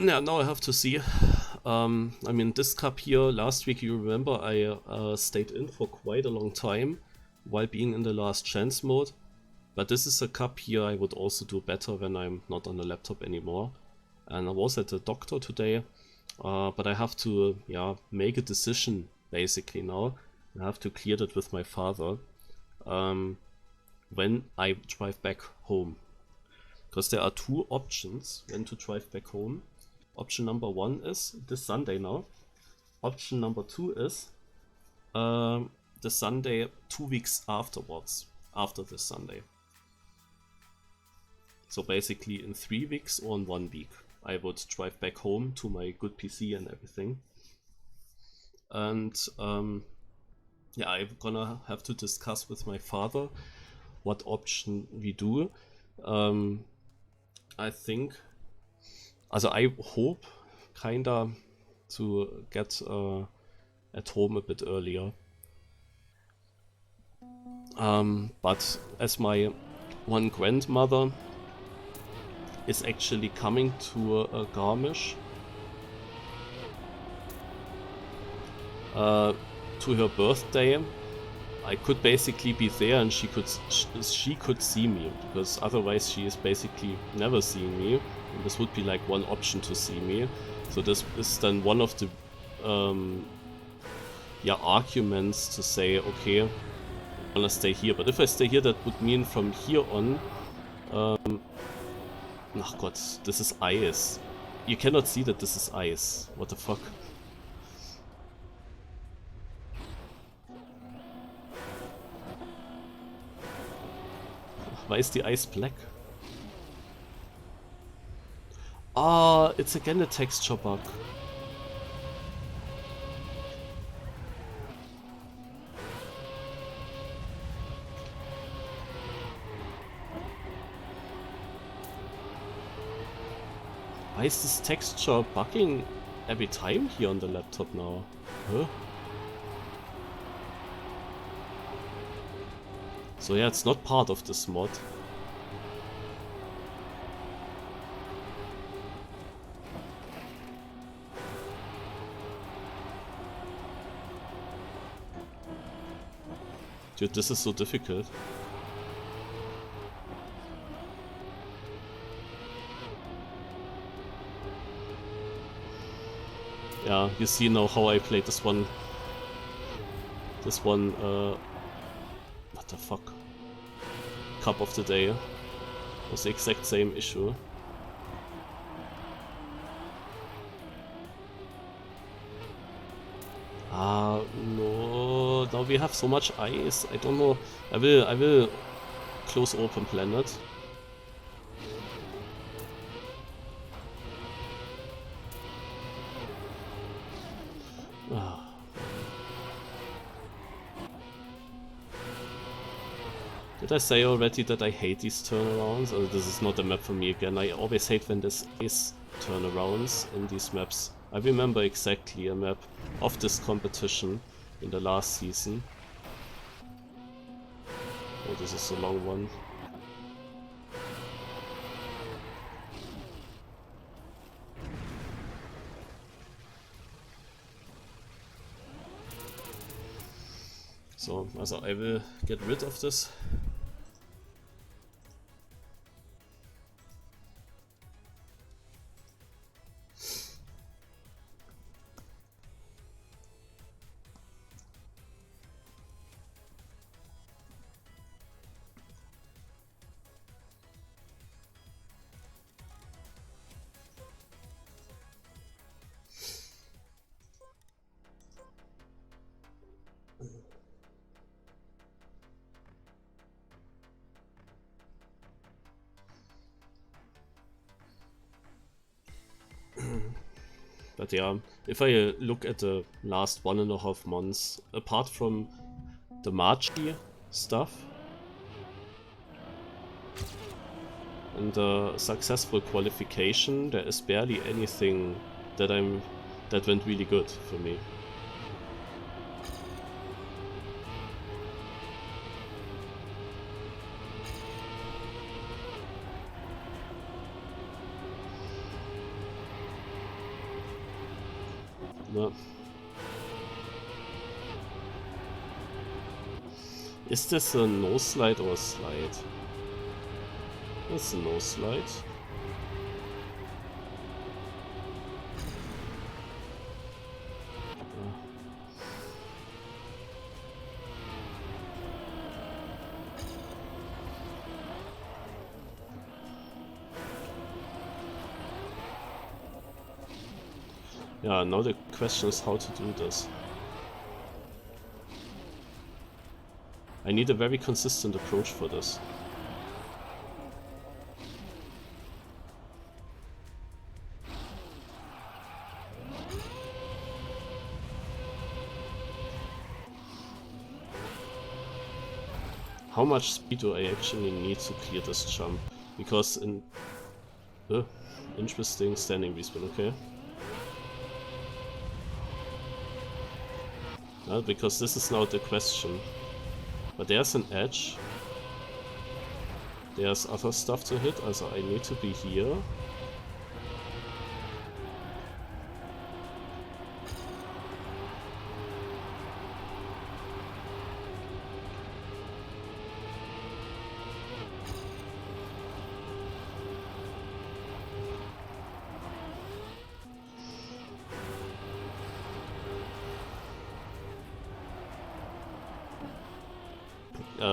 Yeah, now I have to see. I mean, this cup here, last week, you remember, I stayed in for quite a long time while being in the last chance mode. But this is a cup here I would also do better when I'm not on the laptop anymore. And I was at the doctor today, but I have to, yeah, make a decision basically now. I have to clear that with my father when I drive back home. Because there are two options when to drive back home. Option number one is this Sunday now. Option number two is the Sunday 2 weeks afterwards, after this Sunday. So basically in 3 weeks or in 1 week, I would drive back home to my good PC and everything. And yeah, I'm gonna have to discuss with my father what option we do. I think, also I hope kinda to get at home a bit earlier. But as my one grandmother is actually coming to Garmisch to her birthday, I could basically be there and she could see me, because otherwise she is basically never seeing me, and this would be like one option to see me. So this is then one of the yeah, arguments to say, okay, I'm gonna stay here. But if I stay here, that would mean from here on, ach Gott, this is ice. You cannot see that this is ice. What the fuck? Why is the ice black? Ah, it's again a texture bug. Why is this texture bugging every time here on the laptop now? Huh? So yeah, it's not part of this mod. Dude, this is so difficult. Yeah, you see now how I played this one. What the fuck? Cup of the day. Was the exact same issue. Ah, no. Now we have so much ice. I don't know. I will close open planet. Ah. Did I say already that I hate these turnarounds? Or this is not a map for me again. I always hate when there's ice turnarounds in these maps. I remember exactly a map of this competition in the last season. Oh, this is a long one. So, also I will get rid of this. But yeah, if I look at the last 1.5 months, apart from the Marchi stuff and the successful qualification, there is barely anything that went really good for me. No. Is this a no slide or a slide? It's a no slide. Yeah, now the question is how to do this. I need a very consistent approach for this. How much speed do I actually need to clear this jump? Because in... interesting standing respin, okay. Because this is now the question. But there's an edge. There's other stuff to hit, also I need to be here.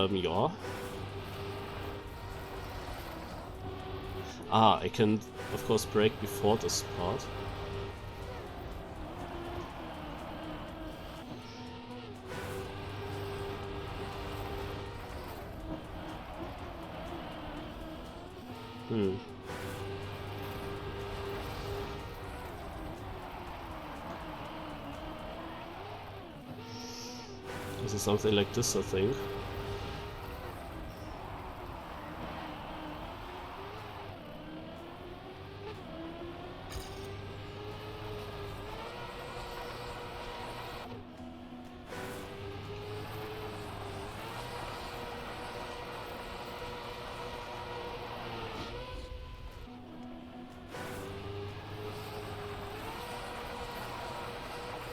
Yeah. Ah, I can, of course, break before this part. This is something like this, I think.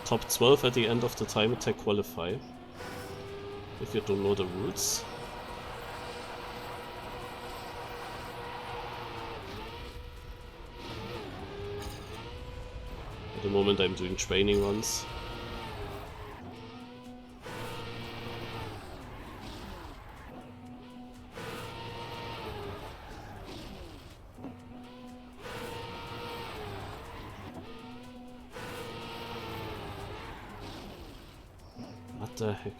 Top 12 at the end of the time attack qualify. If you don't know the rules. At the moment I'm doing training runs. What the heck?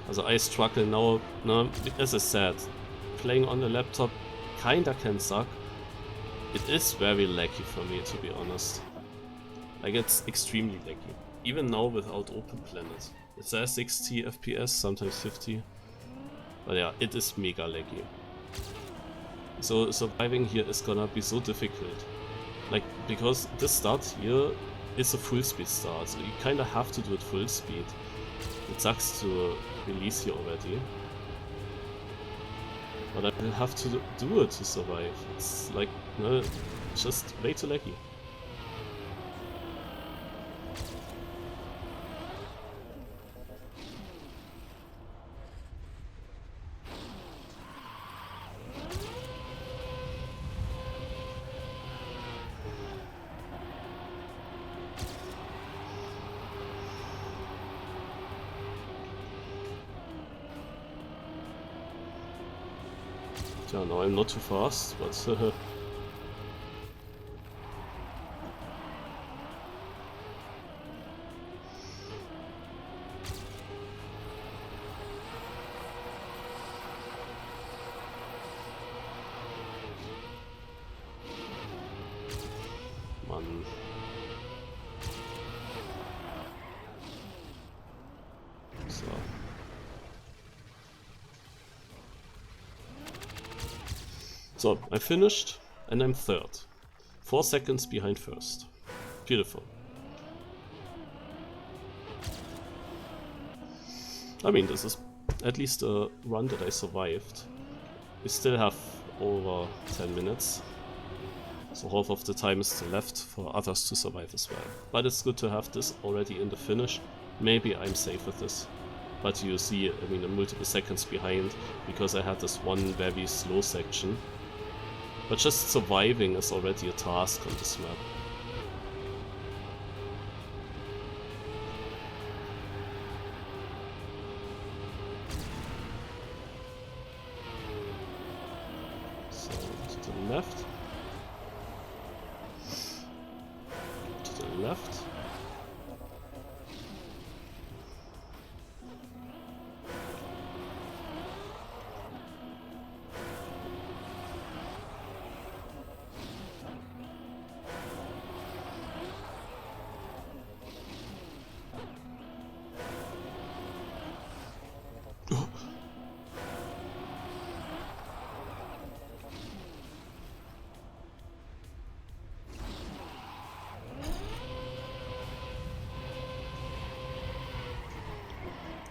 Also I struggle now, no, as I said, playing on the laptop kinda can suck. It is very laggy for me, to be honest. Like, it's extremely laggy. Even now without Open Planet. It says 60 FPS, sometimes 50. But yeah, it is mega laggy. So surviving here is gonna be so difficult. Like, because this start here is a full speed start, so you kinda have to do it full speed. It sucks to release here already. But I will have to do it to survive. It's like, no, just way too laggy. Yeah, no, I'm not too fast, but So, I finished, and I'm third. 4 seconds behind first. Beautiful. I mean, this is at least a run that I survived. We still have over 10 minutes. So half of the time is still left for others to survive as well. But it's good to have this already in the finish. Maybe I'm safe with this. But you see, I mean, I'm multiple seconds behind because I had this one very slow section. But just surviving is already a task on this map. So, to the left. To the left.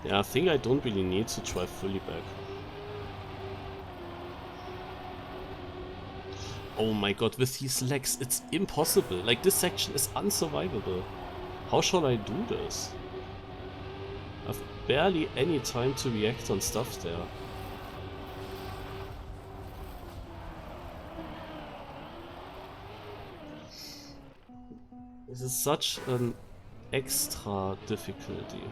Yeah, I think I don't really need to drive fully back. Oh my god, with these legs, it's impossible. Like, this section is unsurvivable. How shall I do this? I've barely any time to react on stuff there. This is such an extra difficulty.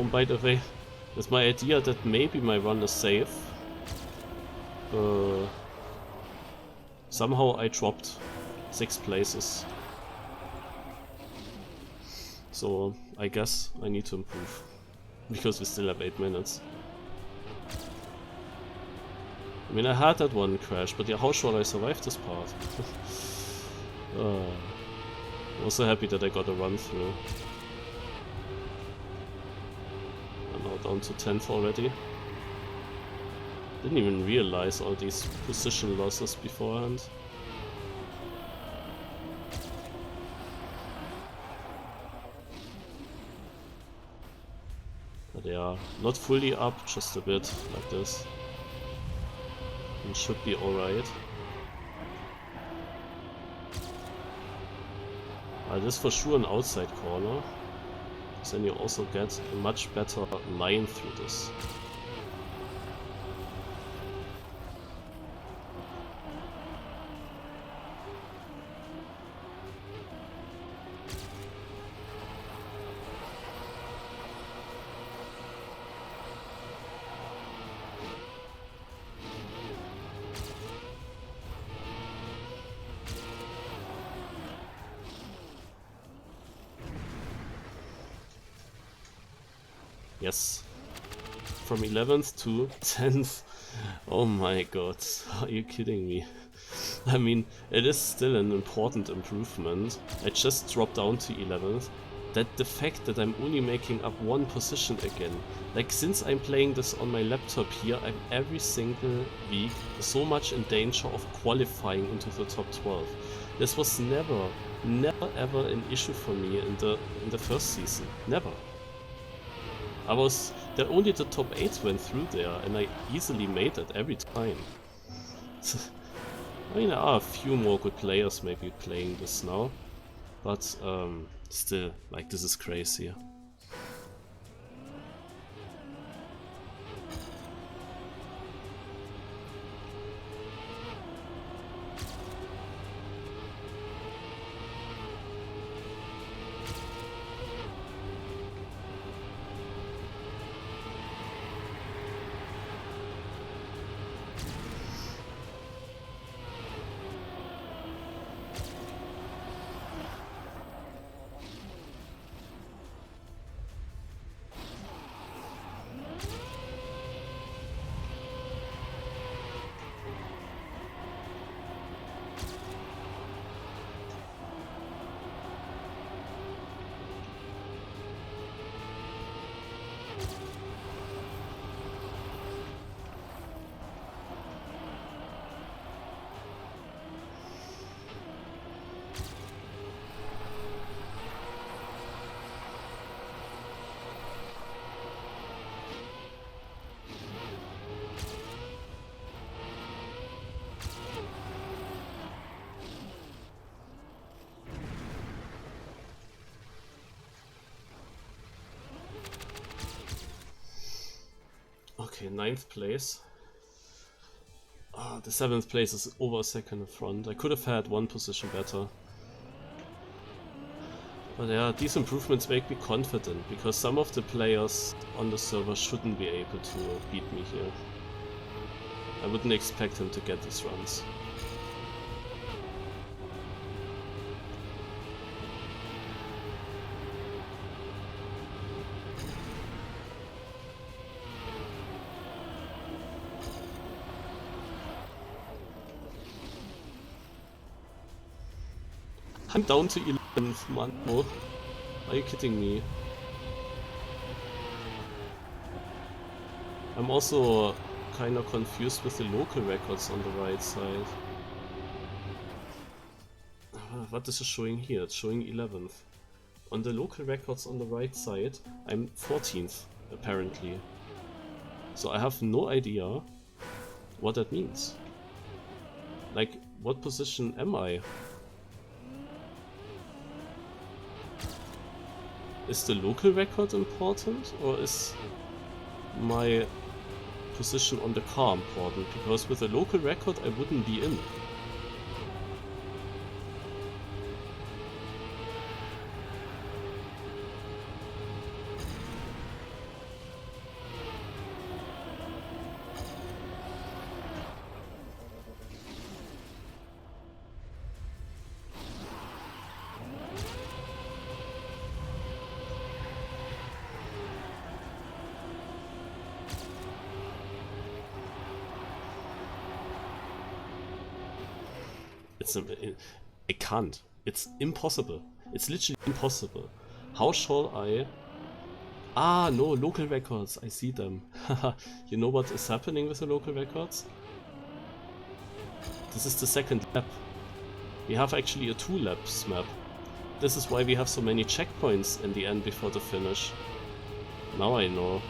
Oh, by the way, with my idea that maybe my run is safe, somehow I dropped 6 places. So I guess I need to improve, because we still have 8 minutes. I mean, I had that one crash, but yeah, how shall I survive this part? I'm also happy that I got a run through. Down to 10th already. Didn't even realize all these position losses beforehand. But they are not fully up, just a bit like this. And should be alright. This is for sure an outside corner. Then you also get a much better line through this. Yes. From 11th to 10th. Oh my god, are you kidding me? I mean, it is still an important improvement. I just dropped down to 11th. That the fact that I'm only making up 1 position again. Like, since I'm playing this on my laptop here, I'm every single week so much in danger of qualifying into the top 12. This was never ever an issue for me in the first season. Never. Only the top 8 went through there, and I easily made it every time. I mean, there are a few more good players maybe playing this now, but still, like, this is crazy. Okay, 9th place. The 7th place is over a second in front. I could have had one position better. But yeah, these improvements make me confident, because some of the players on the server shouldn't be able to beat me here. I wouldn't expect him to get these runs. I'm down to 11th, man. Oh, are you kidding me? I'm also kinda confused with the local records on the right side. What is it showing here? It's showing 11th. On the local records on the right side, I'm 14th, apparently. So I have no idea what that means. Like, what position am I? Is the local record important, or is my position on the car important? Because with a local record I wouldn't be in. I can't. It's impossible. It's literally impossible. How shall I... Ah, no, local records. I see them. You know what is happening with the local records? This is the second lap. We have actually a 2 laps map. This is why we have so many checkpoints in the end before the finish. Now I know.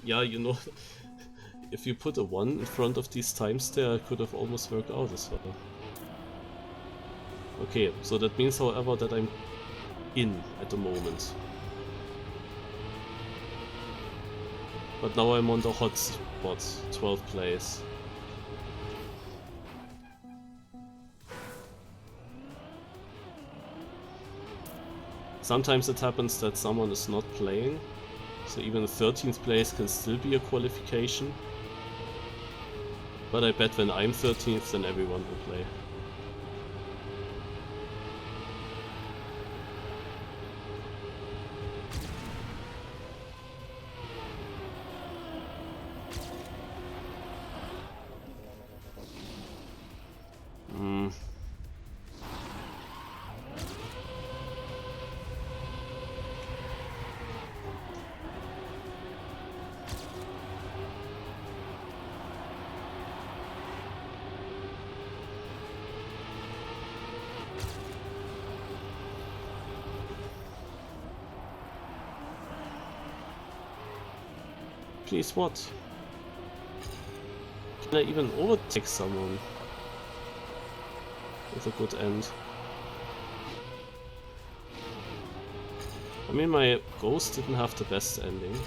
Yeah, you know, if you put a 1 in front of these times there, it could have almost worked out as well. Okay, so that means, however, that I'm in at the moment. But now I'm on the hot spot, 12th place. Sometimes it happens that someone is not playing. So even a 13th place can still be a qualification. But I bet when I'm 13th, then everyone will play. Please, what? Can I even overtake someone with a good end? I mean, my Ghost didn't have the best ending.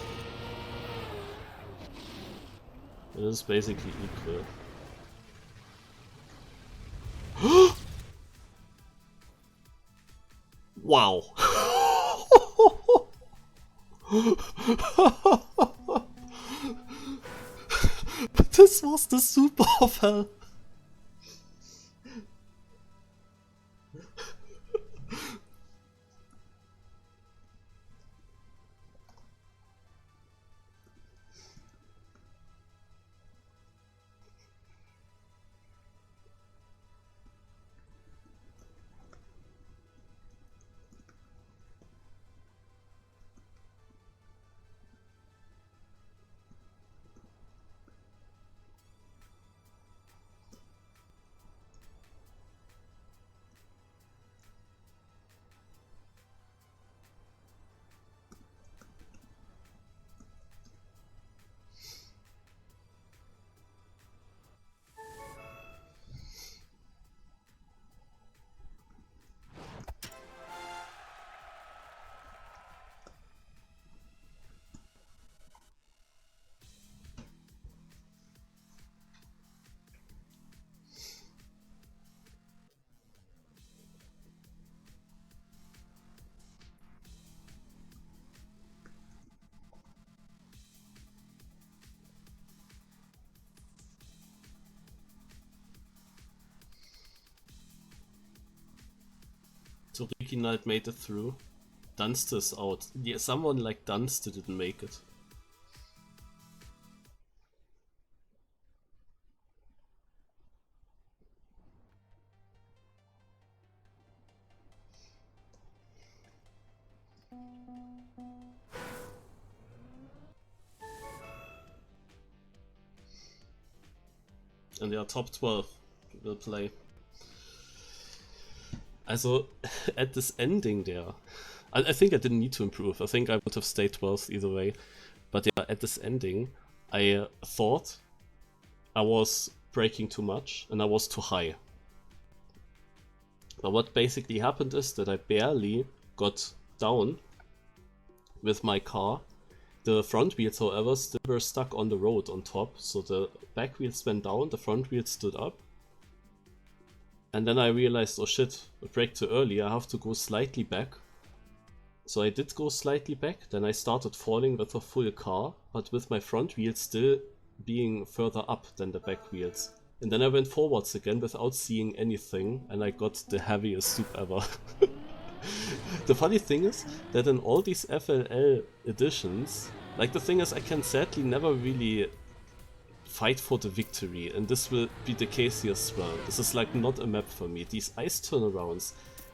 It is basically equal. Wow! This was the super FLL. So Reginald made it through. Dunst is out. Yeah, someone like Dunst didn't make it. And yeah, top 12 will play. Also, at this ending there, I think I didn't need to improve. I think I would have stayed 12th either way. But yeah, at this ending, I thought I was braking too much and I was too high. But what basically happened is that I barely got down with my car. The front wheels, however, still were stuck on the road on top, so the back wheels went down, the front wheels stood up. And then I realized, oh shit, I braked too early, I have to go slightly back. So I did go slightly back, then I started falling with a full car, but with my front wheels still being further up than the back wheels. And then I went forwards again without seeing anything, and I got the heaviest soup ever. The funny thing is that in all these FLL editions, like the thing is I can sadly never really fight for the victory, and this will be the case here as well. This is like not a map for me. These ice turnarounds,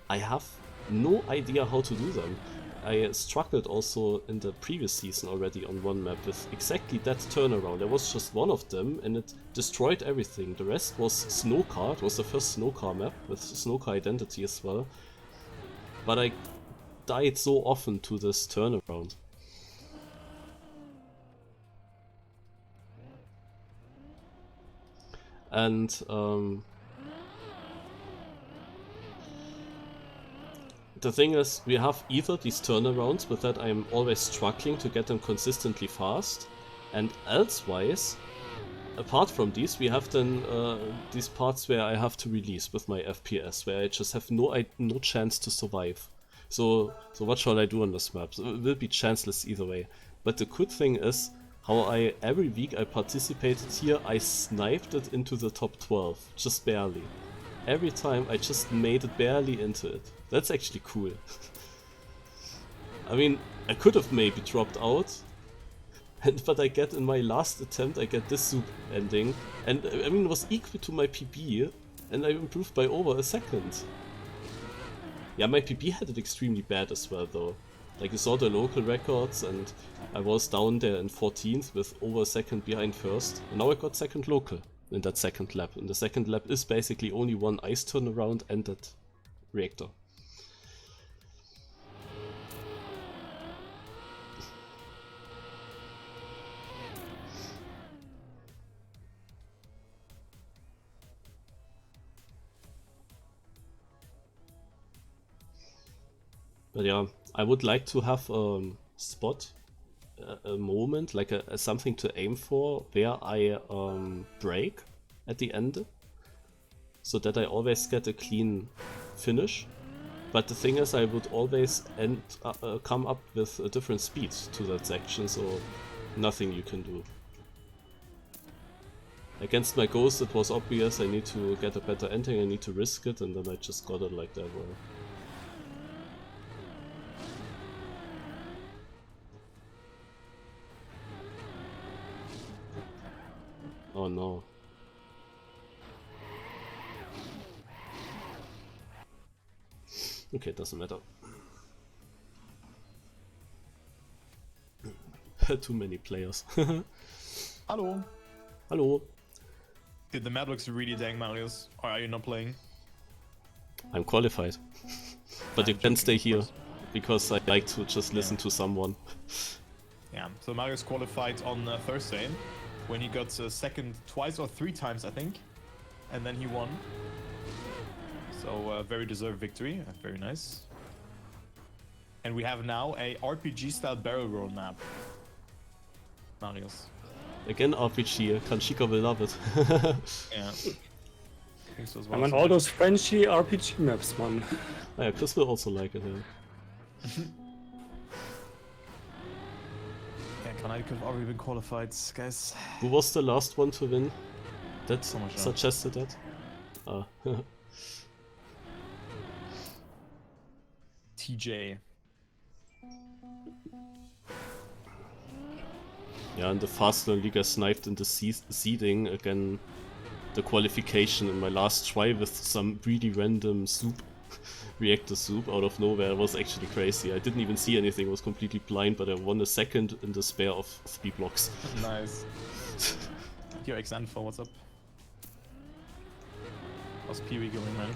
I have no idea how to do them. I struggled also in the previous season already on one map with exactly that turnaround. There was just one of them and it destroyed everything. The rest was snow car. It was the first snow car map with snow car identity as well. But I died so often to this turnaround. And the thing is, we have either these turnarounds, with that I'm always struggling to get them consistently fast, and elsewise, apart from these, we have then these parts where I have to release with my FPS, where I just have no chance to survive. So what shall I do on this map? So it will be chanceless either way. But the good thing is, how every week I participated here, I sniped it into the top 12, just barely. Every time I just made it barely into it. That's actually cool. I mean, I could have maybe dropped out, but I get in my last attempt, I get this soup ending, and I mean it was equal to my PB, and I improved by over a second. Yeah, my PB had it extremely bad as well though. Like you saw the local records, and I was down there in 14th with over a second behind first, and now I got second local in that second lap. And the second lap is basically only one ice turnaround and that reactor. But yeah, I would like to have a spot, a moment, like something to aim for, where I brake at the end, so that I always get a clean finish. But the thing is, I would always come up with a different speed to that section, so nothing you can do. Against my ghost, it was obvious I need to get a better ending, I need to risk it, and then I just got it like that well. Oh no. Okay, doesn't matter. Too many players. Hello. Hello. Dude, the map looks really dang, Marius. Or are you not playing? I'm qualified. But you can stay here, because I like to just listen to someone. Yeah, so Marius qualified on Thursday, when he got second twice or three times, I think. And then he won. So very deserved victory, very nice. And we have now a RPG-style barrel roll map. Marius. Again RPG, Kanchika will love it. Yeah. I mean, all those Frenchy RPG maps, man. Oh, yeah, Chris will also like it, yeah. Yeah, GranaDy could have already been qualified, guys. Who was the last one to win? That much suggested that? Ah. TJ. Yeah, in the FastLearnLeague I sniped in the seeding again the qualification in my last try with some really random soup, reactor soup out of nowhere. It was actually crazy. I didn't even see anything, I was completely blind, but I won a second in the spare of 3 blocks. Nice. Yo, Xanfor, what's up? How's Pee-wee going, man?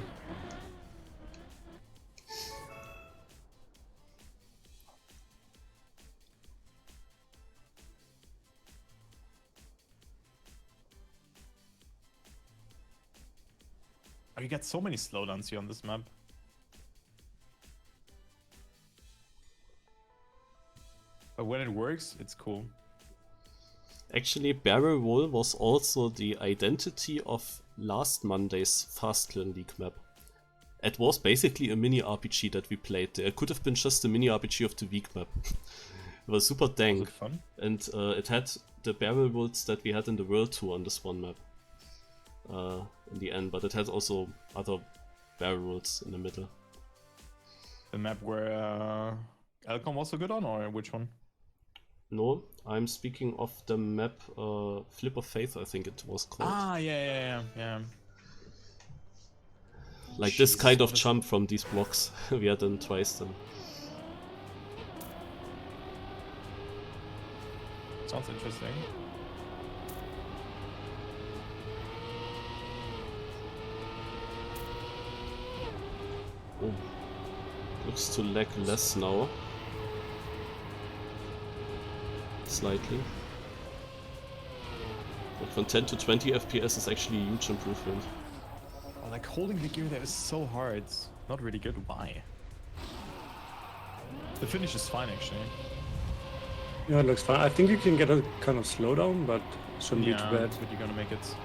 Oh, you get so many slowdowns here on this map. But when it works, it's cool. Actually, Barrel Roll was also the identity of last Monday's FastLearnLeague map. It was basically a mini RPG that we played there. It could have been just a mini RPG of the week map. It was super dank. Was it fun? And it had the barrel rolls that we had in the World Tour on this one map. In the end, but it had also other barrel rolls in the middle. The map where Alcom was so good on, or which one? No, I'm speaking of the map Flip of Faith, I think it was called. Ah, yeah. Like this kind of jump from these blocks. We had done twice then. Sounds interesting. Oh. Looks to lag less now. Slightly. But from 10 to 20 FPS is actually a huge improvement. Oh, like holding the gear there is so hard. Not really good. Why? The finish is fine actually. Yeah, it looks fine. I think you can get a kind of slowdown, but shouldn't be too bad. But you're gonna make it.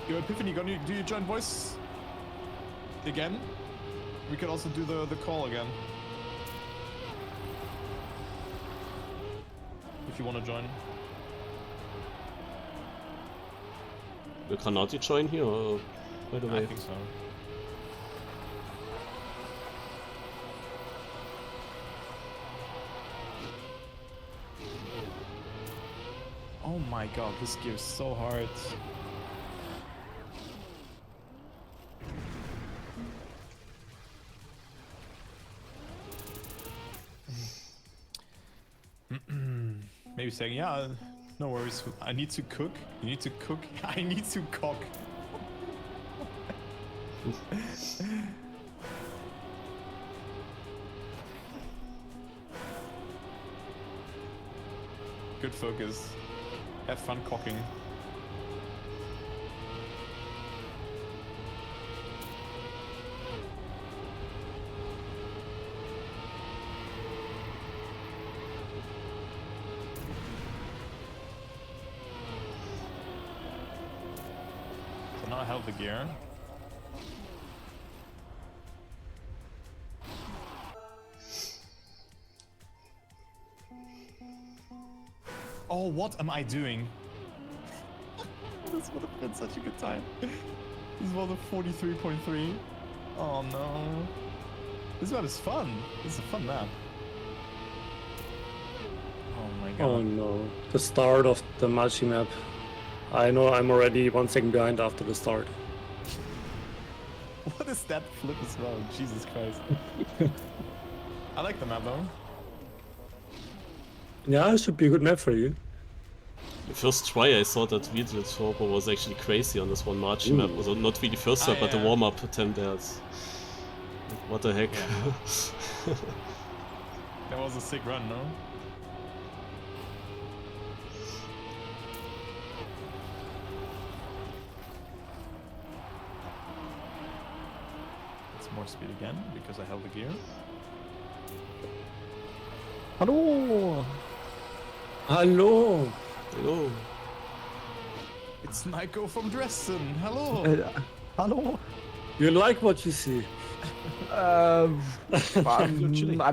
Yo, Epiphany, do you join voice again? We could also do the call again. If you want to join. Will GranaDy join here, or by the way? I think so. Oh my god, this gear is so hard. Maybe saying, yeah, no worries, I need to cook. You need to cook. I need to cook. Good focus. Have fun cocking. So now I held the gear. Oh, what am I doing? This would have been such a good time. This was a 43.3. Oh no. This map is fun. This is a fun map. Oh my god. Oh no, the start of the Machi map. I know I'm already 1 second behind after the start. What is that flip as well? Jesus Christ. I like the map though. Yeah, it should be a good map for you. The first try I saw that video Turbo was actually crazy on this one March map. Also not really first try, but the warm-up attempt there. What the heck? Yeah. That was a sick run, no? It's more speed again because I held the gear. Hallo! Hallo! Hello. It's Nico from Dresden. Hello. Hello. You like what you see? I'm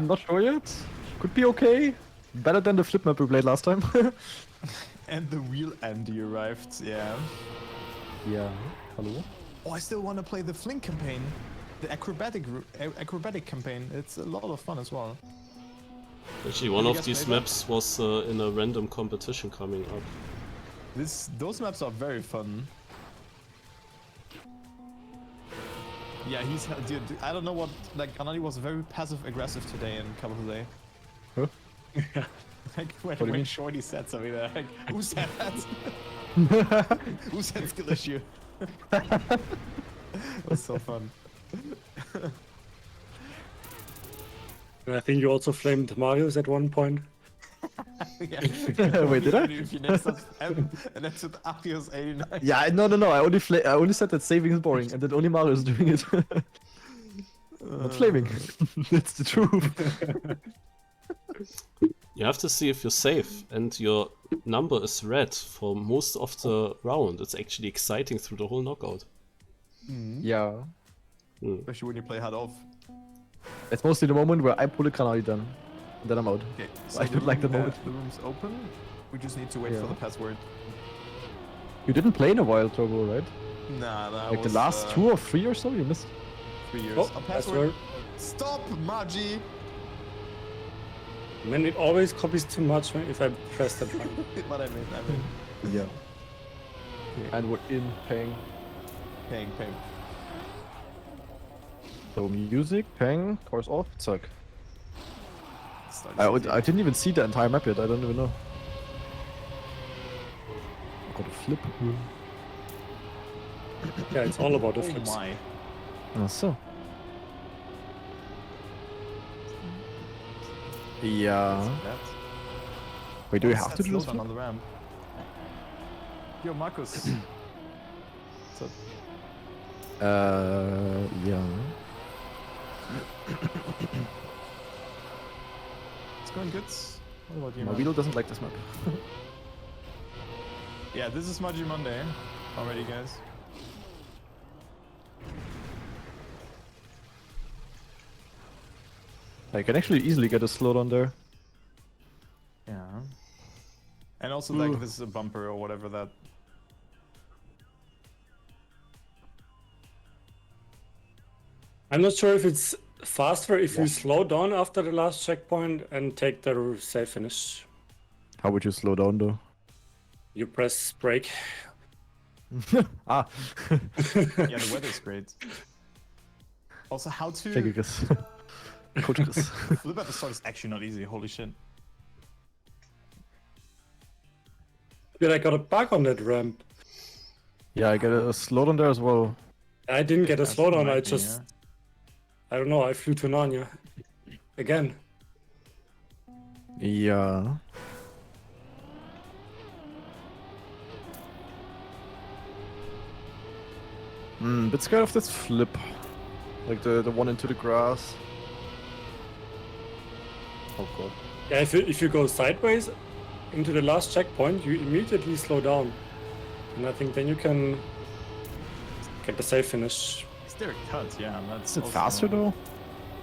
not sure yet. Could be okay. Better than the flip map we played last time. And the real Andy arrived. Yeah. Yeah. Hello. Oh, I still want to play the Flink campaign. the acrobatic campaign, it's a lot of fun as well. Actually, one you of guys these play that? maps was in a random competition coming up. Those maps are very fun. Yeah, dude, I don't know what, like, GranaDy was very passive-aggressive today in Capital Huh? Like, do you when mean? Shorty said something there, like, who said that? Who said skill issue? It was so fun. And I think you also flamed Marius at one point. Yeah. Wait, did I? And that's with Apios 89. Yeah, no. I only said that saving is boring, and that only Mario is doing it. Not flaming. That's the truth. You have to see if you're safe and your number is red for most of the round. It's actually exciting through the whole knockout. Yeah. Especially when you play hard off. It's mostly the moment where I pull a GranaDy done. And then I'm out. Okay, I don't like the moment. The room's open. We just need to wait Yeah. for the password. You didn't play in a while, Turbo, right? Nah, that Like was the last 2 or 3 or so you missed? 3 years. Oh, A that's password. where. Stop, Maji! Man, it always copies too much if I press that button. What I mean. Yeah. And we're in Peng. Ping. So music, Peng, course off, suck. Starts I easy. didn't even see the entire map yet, I don't even know. I got a flip. Yeah, it's all about the Oh flips. my. So. Yeah. That. Wait, do we What's have that to do this slowdown flip? on the ramp? Yo, Marcus. What's up? Yeah. It's going good. What about you, My man? wheel doesn't like this map. Yeah, this is Maji Monday already, guys. I can actually easily get a slowdown there. Yeah. And also, like, this is a bumper or whatever that. I'm not sure if it's faster if you slow down after the last checkpoint and take the safe finish. How would you slow down though? You press brake. Ah, Yeah, the weather's great. Also, how to thank you, Chris. Coach Chris. flip at the start is actually not easy. Holy shit. But I got a bug on that ramp. Yeah, I get a slowdown there as well. I didn't get a That's slowdown, I might be, just... I don't know, I flew to Narnia. Again. Yeah. Bit scared of this flip. Like the one into the grass. Oh god. Yeah, if you go sideways into the last checkpoint, you immediately slow down. And I think then you can get the safe finish. Is there a cut? Yeah, that's. Is it also- faster though?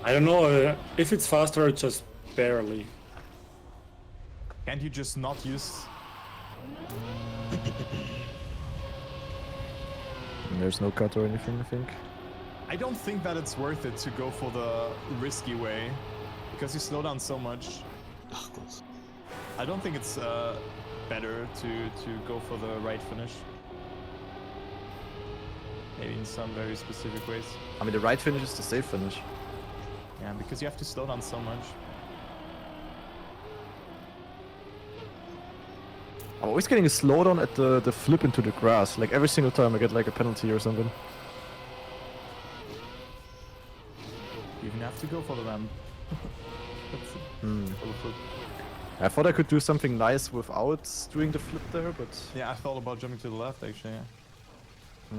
I don't know, if it's faster, just barely. Can't you just not use? There's no cut or anything, I think. I don't think that it's worth it to go for the risky way, because you slow down so much. Ach Gott. I don't think it's better to go for the right finish. Maybe in some very specific ways. I mean, the right finish is the safe finish. Yeah, because you have to slow down so much. I'm always getting a slowdown at the flip into the grass. Like every single time I get like a penalty or something. You even have to go for the ramp. For the flip. I thought I could do something nice without doing the flip there, but Yeah, I thought about jumping to the left actually. Yeah.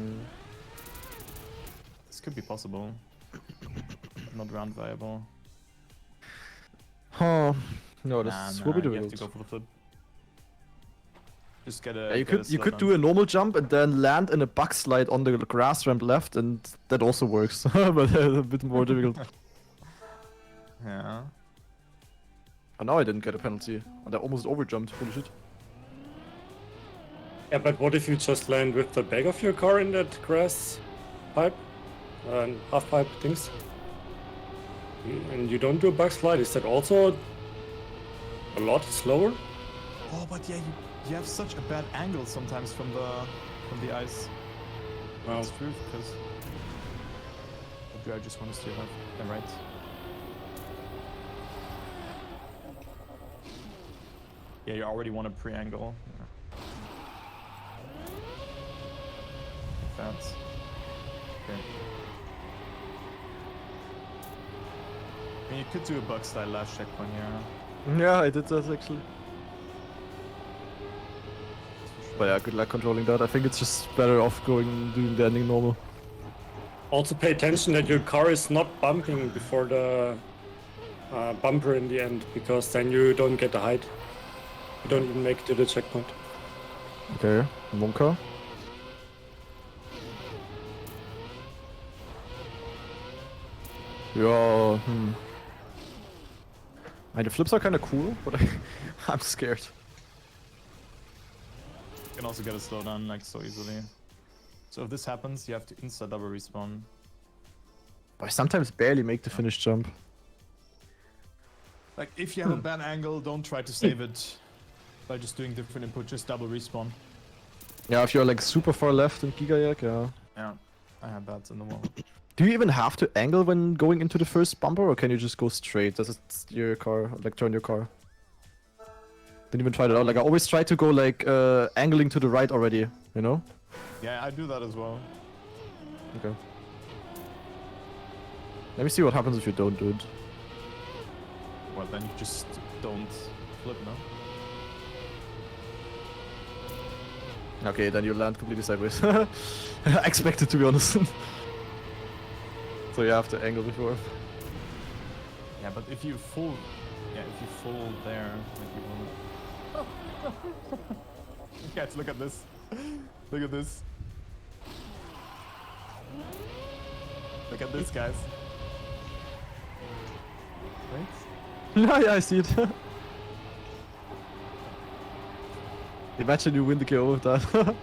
This could be possible. Not round viable. huh. No, this Nah, will be you have to difficult. go for the flip. Just get a. Yeah, you could do a normal jump and then land in a bug slide on the grass ramp left, and that also works, but a bit more difficult. Yeah. And now I didn't get a penalty, and I almost overjumped. Holy shit! Yeah, but what if you just land with the back of your car in that grass pipe? half pipe things. And you don't do a bug slide. Is that also a lot slower? Oh, but yeah, you have such a bad angle sometimes from the ice. Wow. That's true, because I just want to steer left and right. Yeah, you already want a pre-angle. Yeah. That's okay. I mean, you could do a bug style last checkpoint, yeah. Yeah, I did that actually. But yeah, good luck controlling that. I think it's just better off doing the ending normal. Also pay attention that your car is not bumping before the bumper in the end, because then you don't get the height. You don't even make it to the checkpoint. Okay, one car. Yeah, the flips are kind of cool, but I'm scared. You can also get a slowdown like so easily. So if this happens, you have to insta double respawn. I sometimes barely make the finish jump. Like if you have a bad angle, don't try to save it by just doing different input, just double respawn. Yeah, if you're like super far left in Gigayak, yeah. Yeah, I have that in the wall. Do you even have to angle when going into the first bumper, or can you just go straight? Does it steer your car, like turn your car? Didn't even try it out. Like I always try to go like angling to the right already, you know? Yeah, I do that as well. Okay. Let me see what happens if you don't do it. Well, then you just don't flip, no? Okay, then you land completely sideways. I expected, to be honest. So you have to angle before. Yeah, but if you fall there, like you will. Guys, look at this. Look at this. Look at this, guys. Right? Yeah, I see it. Imagine you win the KO with that.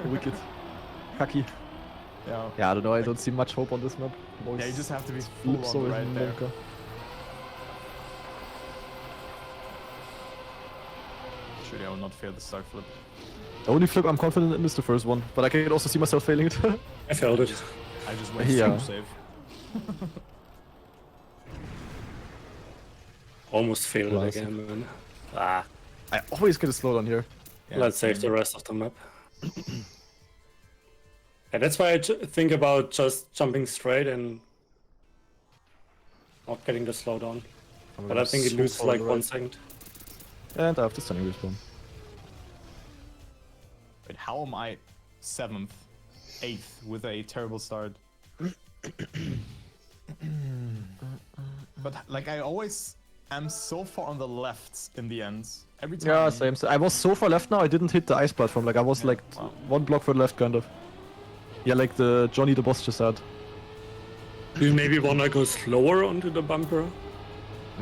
Wicked. Cocky. Yeah. Yeah, I don't know, I don't see much hope on this map. Yeah, you just have to be full Flips on always right in there. bunker. Surely I will not fail the start flip. The only flip I'm confident in is the first one, but I can also see myself failing it. I failed it. I just went Yeah. super safe. Almost failed it Classic. again, man. Ah, I always get a slowdown here. Yeah, let's save the rest of the map. Yeah, that's why I think about just jumping straight and not getting the slowdown. But I think it loses like 1 second. And I have the stunning respawn. Wait, how am I 7th, 8th with a terrible start? But like I always am so far on the left in the end. Every time. Yeah, same. I was so far left now, I didn't hit the ice platform. Like I was Yeah, like wow. 1 block for the left, kind of. Yeah, like the Johnny the boss just said. Do you maybe wanna go slower onto the bumper?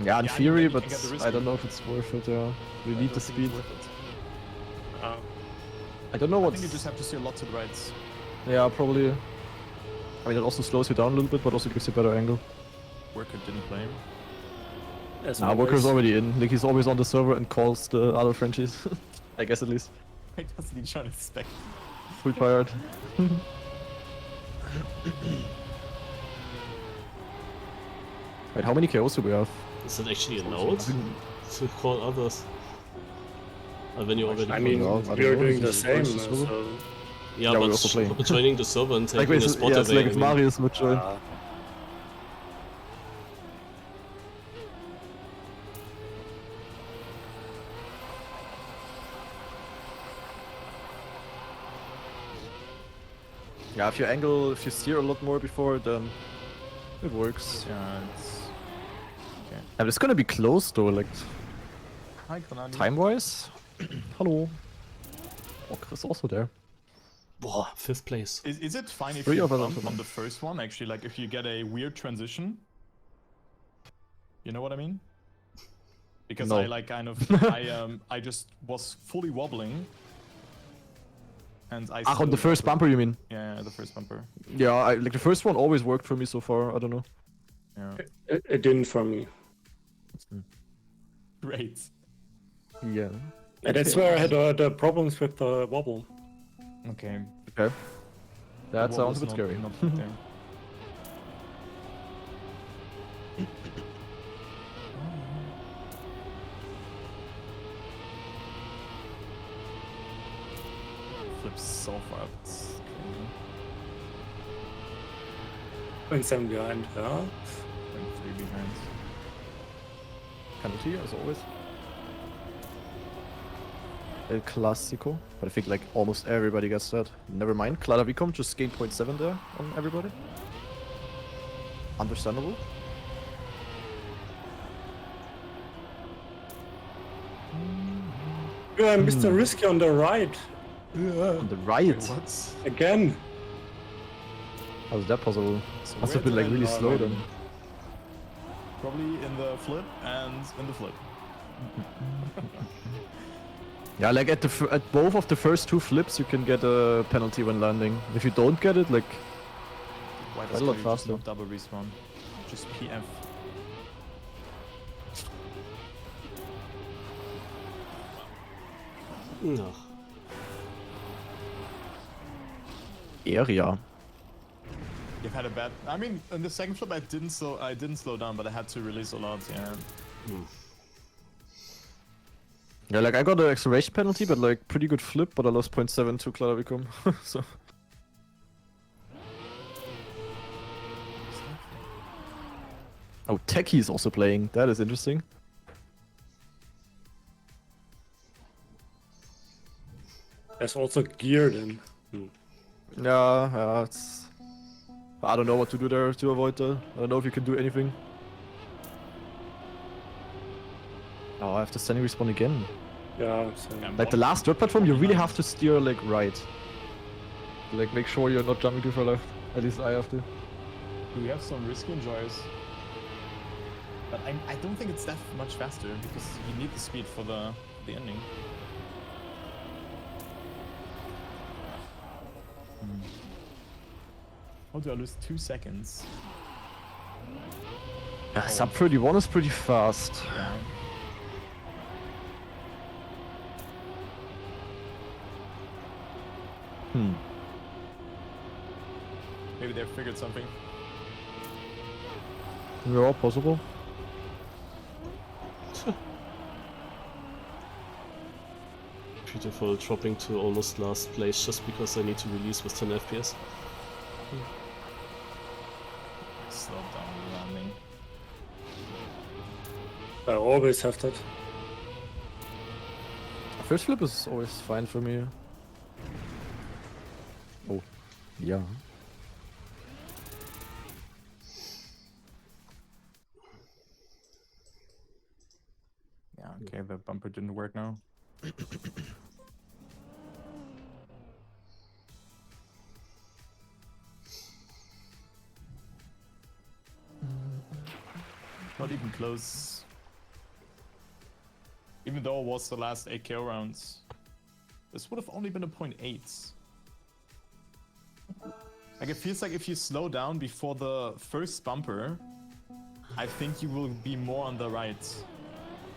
Yeah, in Yeah, theory, you but can get the risk I don't in. know if it's worth it. Yeah, we I need don't the think it's speed. worth it. I don't know I what. think you just have to see a lot to the right. Yeah, probably. I mean, it also slows you down a little bit, but also gives you a better angle. Worker didn't play. As Nah, always. Worker's already in. Like he's always on the server and calls the other Frenchies. I guess at least. Why doesn't he try to expect? Full fired. Wait, how many KOs do we have? Is it actually allowed to call others? When you already I mean, I don't we are know, doing the this is same, versus who? so... yeah, Yeah, we're but also playing. joining the server and Like, taking wait, a spot yeah, it's away. like if Marius would join. Yeah, if you angle, if you steer a lot more before, then it works. Yeah, it's... Okay. And it's gonna be close though, like Hi, GranaDy. time-wise. Hello. Oh, Chris also there. Boah, 5th place. Is it fine if 3 you of us bump are on the first one, actually? Like, if you get a weird transition? You know what I mean? Because No. I, like, kind of... I just was fully wobbling, and I. Ah, on the first bumper, you mean? Yeah, the first bumper. Yeah, like the first one always worked for me so far. I don't know. Yeah. It didn't for me. Great. Yeah. And that's where I had the problems with the wobble. Okay. Okay. That The sounds a wobble's bit scary. Not there. Flips so far. It's crazy. 0.7 behind, yeah. And 3 behind. Penalty, as always. El Clasico. But I think like almost everybody gets that. Never mind. Cladavicom just gained 0.7 there on everybody. Understandable. Yeah, Mr. Risky on the right. On the right. What? Again. How is that possible? So Must where have been like did I really land? slow then. Probably in the flip and in the flip. Yeah, like at both of the first 2 flips, you can get a penalty when landing. If you don't get it, like Why Quite a lot Cody just faster. not double respawn? Just PF. No. area. You've had a bad. I mean, in the second flip, I didn't slow down, but I had to release a lot. Yeah. Yeah, like I got an acceleration penalty, but like pretty good flip, but I lost 0.7 to Cladavicom. So oh, Techie is also playing. That is interesting. There's also gear then. Yeah, it's. I don't know what to do there to avoid that. I don't know if you can do anything. Oh, I have to standing respawn again. Yeah, so Like the last dirt platform, you really have to steer like right. Like make sure you're not jumping too far left. At least I have to. We have some risky enjoys. But I don't think it's that much faster because you need the speed for the ending. How do I lose 2 seconds? Yeah, sub 31 is pretty fast. Yeah. Maybe they figured something. Yeah, possible. Beautiful, dropping to almost last place just because I need to release with 10 FPS. Slow down landing. I always have that. First flip is always fine for me. Oh, yeah. Yeah, okay, the bumper didn't work now. Not even close. Even though it was the last 8 KO rounds. This would have only been a 0.8. Like, it feels like if you slow down before the first bumper, I think you will be more on the right.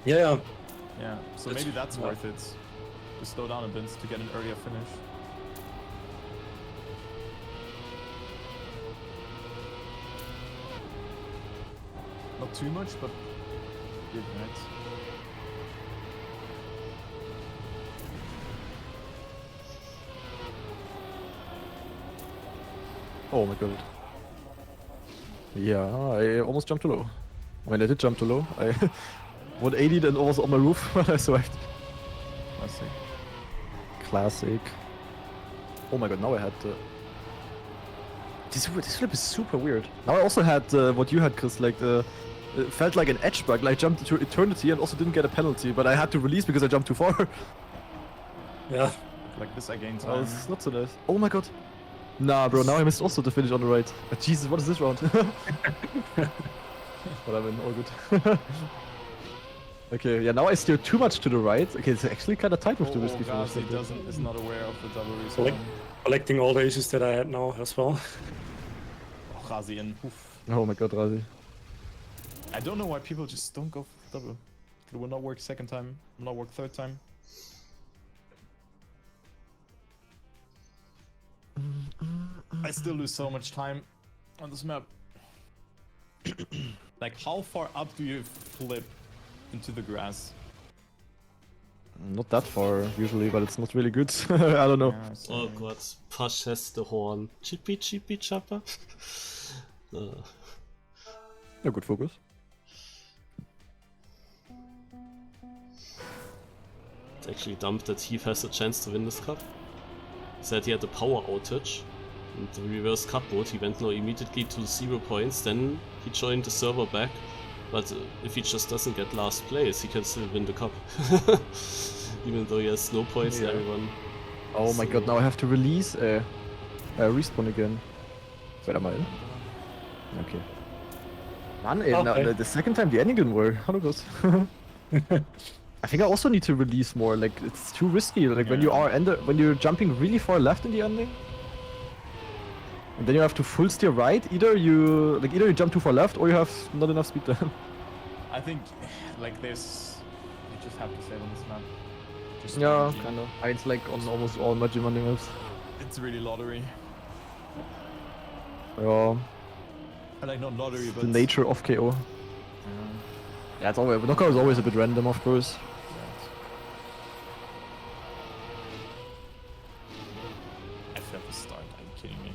Yeah, Yeah, so That's- maybe that's yeah. worth it. To slow down a bit to get an earlier finish. Not too much, but good, right? Oh my god. Yeah, I almost jumped too low. I mean, I did jump too low. I 180 and almost on my roof when I survived. Classic. Classic. Oh my god, now I had this flip is super weird. Now I also had what you had, Chris, like it felt like an edge bug. Like I jumped to eternity and also didn't get a penalty, but I had to release because I jumped too far. yeah. Like this, I gained That time. was not so nice. Oh my god. Nah, bro, now I missed also the finish on the right. Jesus, what is this round? But I mean, all good. Okay, yeah, now I steer too much to the right. Okay, it's actually kind of tight with the Oh, risky finish. Gazi is not aware of the double Collect, respawn. collecting all the issues that I had now as well. Oh, Gazi in. Oof. Oh my god, Razi. I don't know why people just don't go for the double. It will not work second time, will not work third time. I still lose so much time on this map. Like, how far up do you flip into the grass? Not that far usually, but it's not really good. I don't know. Yeah, Oh sorry. Gott, Pasch has the horn. Chippy chippy chopper. Yeah, good focus. It's actually dumb that Heath has a chance to win this cup. He said he had a power outage. In the reverse cup mode, he went now immediately to 0 points, then he joined the server back. But if he just doesn't get last place, he can still win the cup. Even though he has no points and everyone. Oh my god, now I have to release respawn again. Wait, am I in? Okay. Mann, ey, now, Okay. the second time the ending didn't work. Hallo Gott. I think I also need to release more, like it's too risky. Like when you are when you're jumping really far left in the ending. And then you have to full steer right. Either you jump too far left or you have not enough speed then. I think, like, there's. You just have to save on this map. Just Yeah, strategy. kind of. It's like on almost all Magic Monday maps. It's really lottery. Yeah, Like, not lottery, but. the nature of KO. Yeah, it's always knockout is always a bit random, of course. FLL start, are you kidding me?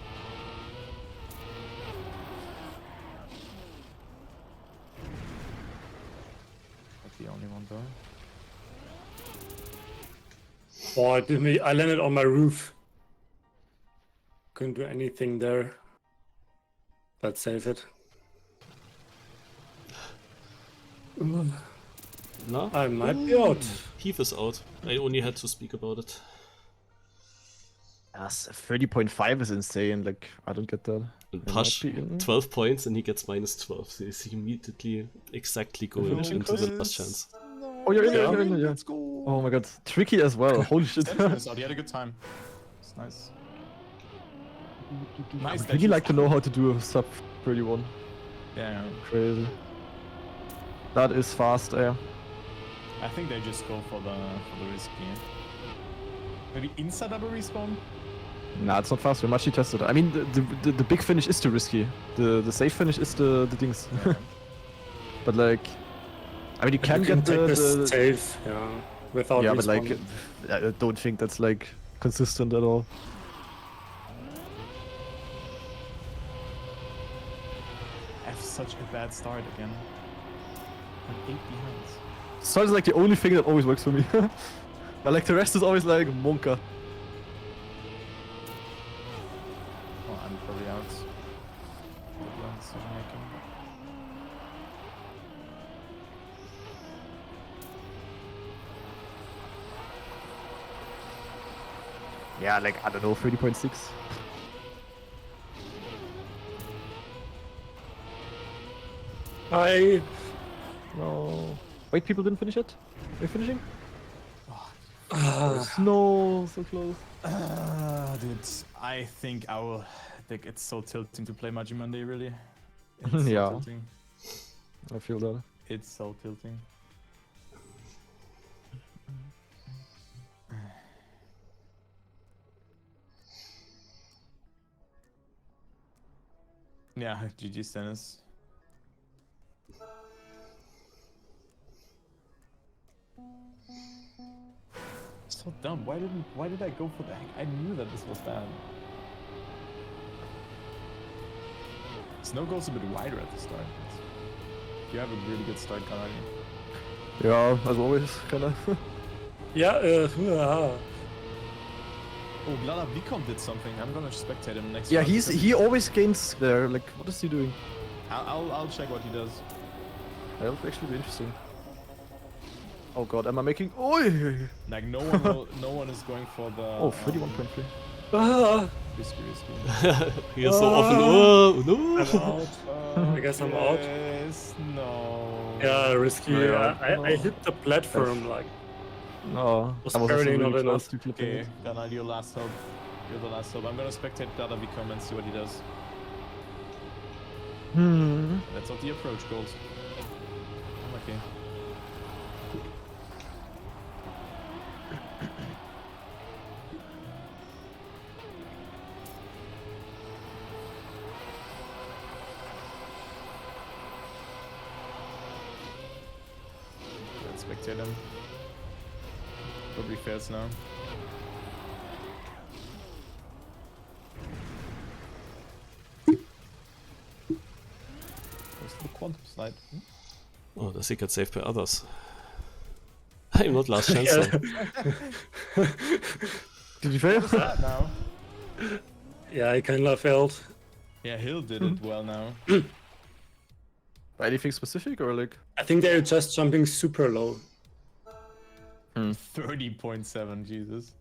Not the only one though. Oh, I landed on my roof. Couldn't do anything there. Let's save it. No? I might be out. Heath is out. I only had to speak about it. Yes, 30.5 is insane. Like, I don't get that. And I Pasch, might be in. 12 points and he gets minus 12. So he's immediately exactly going Finishing into the close. last chance. Oh, you're in, Yeah. you're in, yeah. Let's go. Oh my god, tricky as well. Holy shit. Stenson is out, he had a good time. It's nice. Nice. I'd really like to know how to do a sub 31. Yeah, Crazy. That is fast, eh? I think they just go for the risky. Maybe inside double respawn? Nah, it's not fast. We much tested. I mean, the big finish is too risky. The safe finish is the things. Yeah. But like, I mean, you can You can get take the this safe, yeah, without yeah, but like, respawn. I don't think that's like consistent at all. I have such a bad start again. I'm 8 behind. Start is like the only thing that always works for me. But like the rest is always like Monka. Oh, I'm probably out. Good long decision making. Yeah, like I don't know, 30.6. No. Wait, people didn't finish it? They're finishing? No, so close. Dude, I think I will. Like, it's so tilting to play Magi Monday, really. It's so Yeah. tilting. I feel that. It's so tilting. Yeah, GG's tennis. So dumb. Why did I go for that? I knew that this was bad. Snow goes a bit wider at the start. You have a really good start, GranaDy. Yeah, as always, kinda. Yeah, Oh, Glada Vicom did something. I'm gonna spectate him next. Yeah, round because he always gains there. Like, what is he doing? I'll check what he does. That would actually be interesting. Oh god, am I making? Oh, Like no one is going for the. oh 31.3. Risky. He is so often. Oh no! I'm out. I guess I'm out. Yes, no. Yeah, risky. No, I hit the platform like No, was I was also apparently really not close enough. to flipping Okay, it. GranaDy, your last hope. You're the last hope. I'm gonna spectate GranaDy come and see what he does. That's not the approach goals. Okay. Let's spectate him. Probably fails now. Where's the quantum slide? Oh, does he get saved by others? I'm not last chance. So. Did you fail? That now. Yeah, I kind of failed. Yeah, Hill did it well now. Anything specific or like? I think they're just jumping super low. 30.7, Jesus.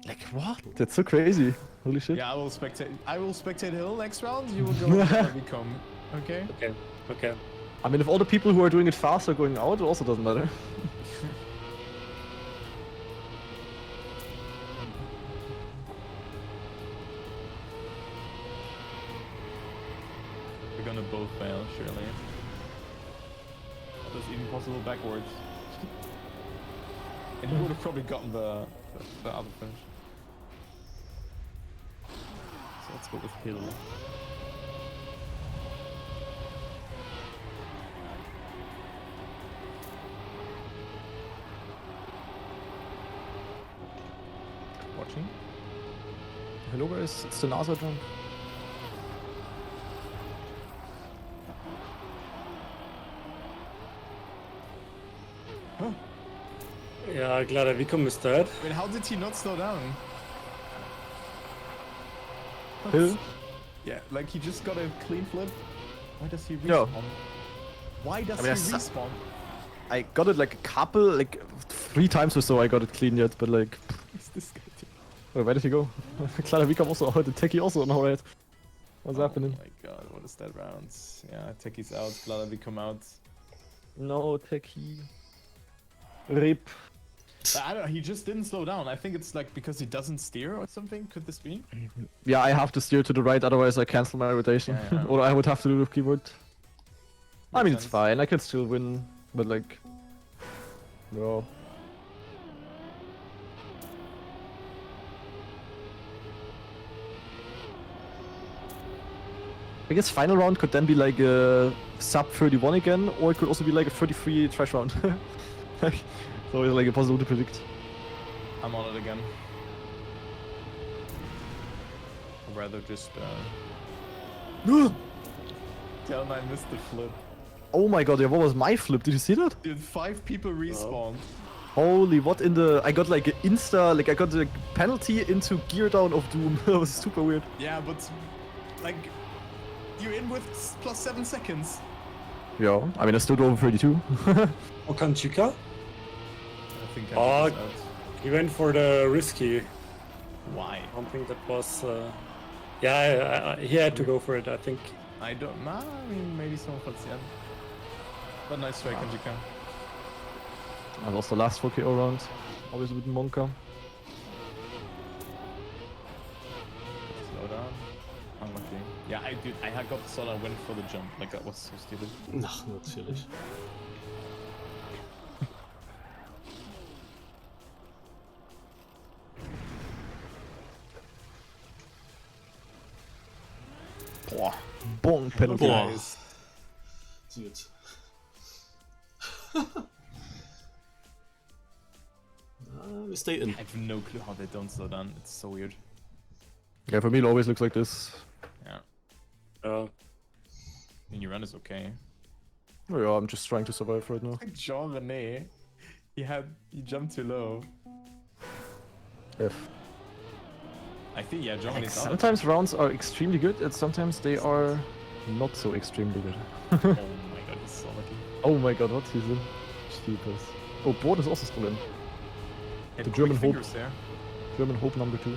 Like what? That's so crazy. Holy shit. Yeah, I will spectate Hill next round. You will go and become. Okay. Okay. I mean, if all the people who are doing it fast are going out, it also doesn't matter. We're gonna both fail, surely. That was even possible backwards. And he would have probably gotten the other finish. So let's go with Hill. Watching. Hello guys, it's the NASA jump. Yeah, GranaDy missed that. Wait, how did he not slow down? Hill? Yeah, like he just got a clean flip. Why does he respawn? No. Why does I mean, he I sa- respawn? I got it like a couple, like 3 times or so I got it clean yet, but like... What's this guy doing? Wait, where did he go? GranaDy also out, the techie also now, right? What's happening? Oh my god, what is that round? Yeah, Techie's out, GranaDy come out. No, techie. Rip. I don't know, he just didn't slow down. I think it's like because he doesn't steer or something. Could this be? Yeah, I have to steer to the right, otherwise I cancel my rotation. Yeah, yeah. Or I would have to do the keyboard. I Makes mean, it's sense. fine, I can still win, but like... No. I guess final round could then be like a sub 31 again, or it could also be like a 33 trash round. Like, so it's like impossible to predict. I'm on it again. I'd rather just tell him I missed the flip. Oh my god, yeah, what was my flip? Did you see that? Dude, 5 people respawned. Holy, what in the... I got like an insta... Like I got the penalty into gear down of Doom. That was super weird. Yeah, but like you're in with plus 7 seconds. Yeah, I mean I still drove 32. Okanchika? I think Oh. I out. He went for the risky. Why? I don't think that was... Yeah, he had to go for it, I think. I don't know. I mean, maybe someone for the end. But nice try, Kanjika. I lost the last 4KO round. Always with Monka. Slow down. Unlucky. Yeah, I had got the solid and went for the jump. Like, that was so stupid. Ach, natürlich. Boah. Bong penalty. Boah. Guys. Dude. We stay in. I have no clue how they don't slow down. It's so weird. Yeah, for me it always looks like this. Yeah. Uh, I mean, your run is okay. Oh yeah, I'm just trying to survive right now. Like Jean René, he jumped too low. F. I think, yeah, Jean Like, René's out. sometimes rounds are extremely good and sometimes they are not so extremely good. Oh my god, he's so lucky. Oh my god, what? He's in. Jeepers. Oh, Board is also still in. Had The quick German hope. fingers there. German Hope number 2.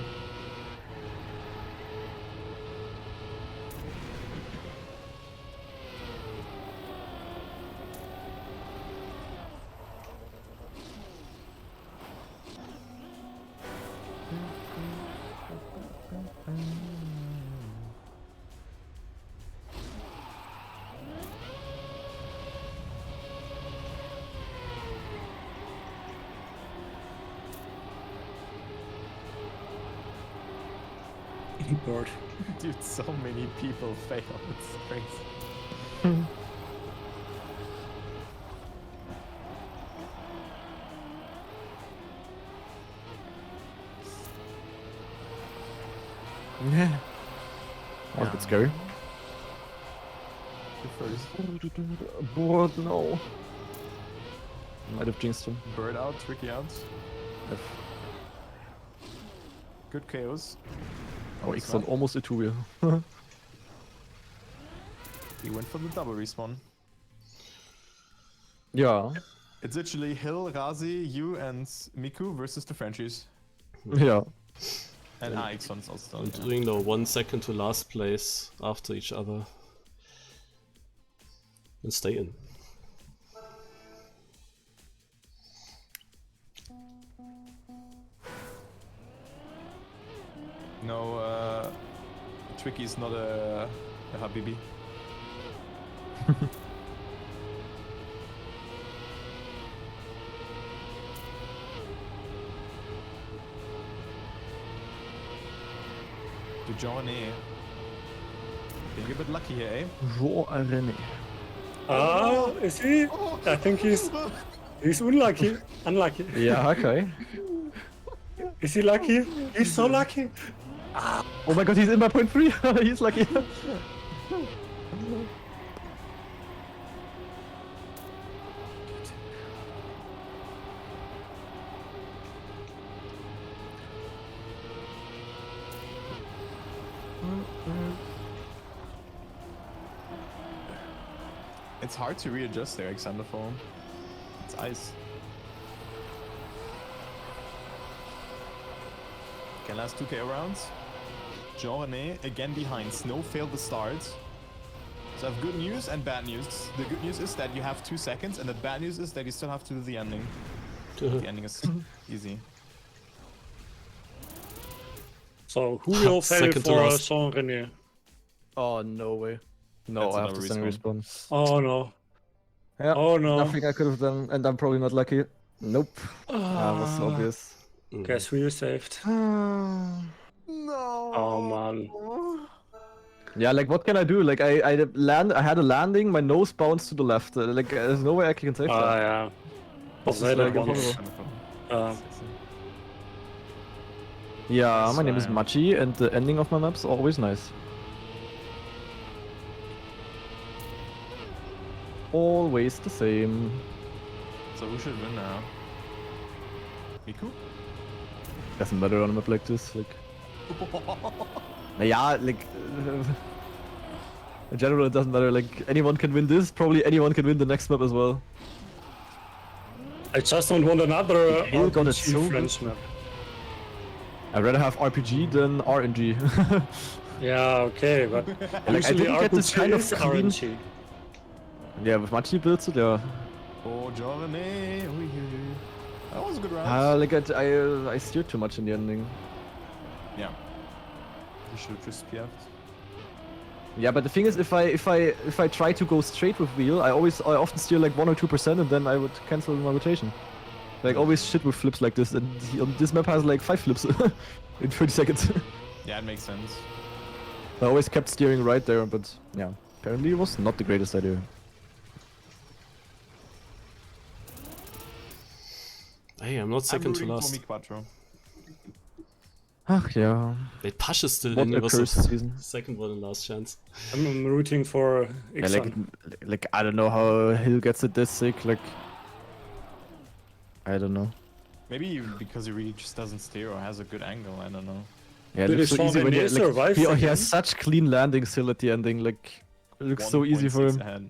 Board. Dude, so many people fail. It's crazy. Yeah. That was a bit scary. Board, no. Might have jinxed him. Bird out, tricky out. F. Good chaos. Oh, It's Ixon not. almost a two-wheel. He went for the double respawn. Yeah. It's literally Hill, Razi, you, and Miku versus the Frenchies. Yeah. And Ixon's also And done. doing the 1 second to last place after each other. And stay in. No, Tricky is not a Habibi. To Johnny. Being a bit lucky here, eh? René. Ah, is he? I think he's unlucky. Unlucky. Yeah, okay. Is he lucky? He's so lucky. Oh my god, he's in by point 3. He's lucky. It's hard to readjust there, Alexander phone. It's ice. Okay, last 2k rounds. Jean-René again behind. Snow failed the start. So I have good news and bad news. The good news is that you have 2 seconds, and the bad news is that you still have to do the ending. The ending is easy. So who will fail Second to for last. Jean René? Oh, no way. No, That's I have another to send a respawn. respawn. Oh no. Yeah, Oh no. nothing I could have done, and I'm probably not lucky. Nope. That was obvious. Guess who you saved? No. Oh man. Yeah, like what can I do? Like I had a landing, my nose bounced to the left. Like there's no way I can save that. Yeah. This Also is had it like once. impossible. Yeah, my name is So, Machi, and the ending of my map's always nice. Always the same. So who should win now? Miku? Doesn't matter on a map like this. Like, yeah, like in general, it doesn't matter. Like anyone can win this. Probably anyone can win the next map as well. I just don't want another Hell got it RPG so French map. I'd rather have RPG than RNG. Yeah, okay, but I usually didn't get this RPG kind of is clean- RNG. Yeah, with Machi builds it, yeah. Oh, Jean-René. That was a good round. Like I steered too much in the ending. Yeah. You should just PF'd. Yeah, but the thing is, if I try to go straight with wheel, I often steer like 1 or 2%, and then I would cancel my rotation. Like always shit with flips like this, and this map has like 5 flips in 30 seconds. Yeah, it makes sense. I always kept steering right there, but yeah, apparently it was not the greatest idea. Hey, I'm not second to I'm rooting last. for Mi Quattro. Ach yeah, Wait, Pash is still what in. a It was cursed the season. second one and last chance. I'm rooting for Yeah, Ixon. like I don't know how Hill gets it this sick. Like I don't know. Maybe because he really just doesn't steer or has a good angle, I don't know. Yeah, it Did looks his so easy when Jean-René you, survive he again? has such clean landings still at the ending. Like it looks so easy for 1.6 him. ahead.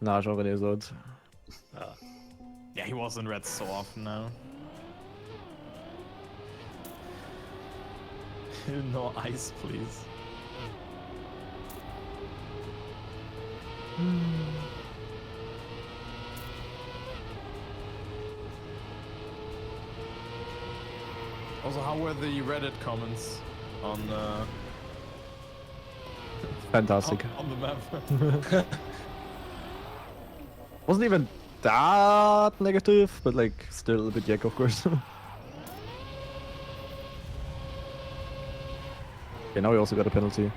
Nah, Jean-René is out. Yeah, he was in red so often now. No ice, please. Also, how were the Reddit comments on Fantastic. on the map? Wasn't even that negative, but like still a bit yuck, of course. Okay, now we also got a penalty.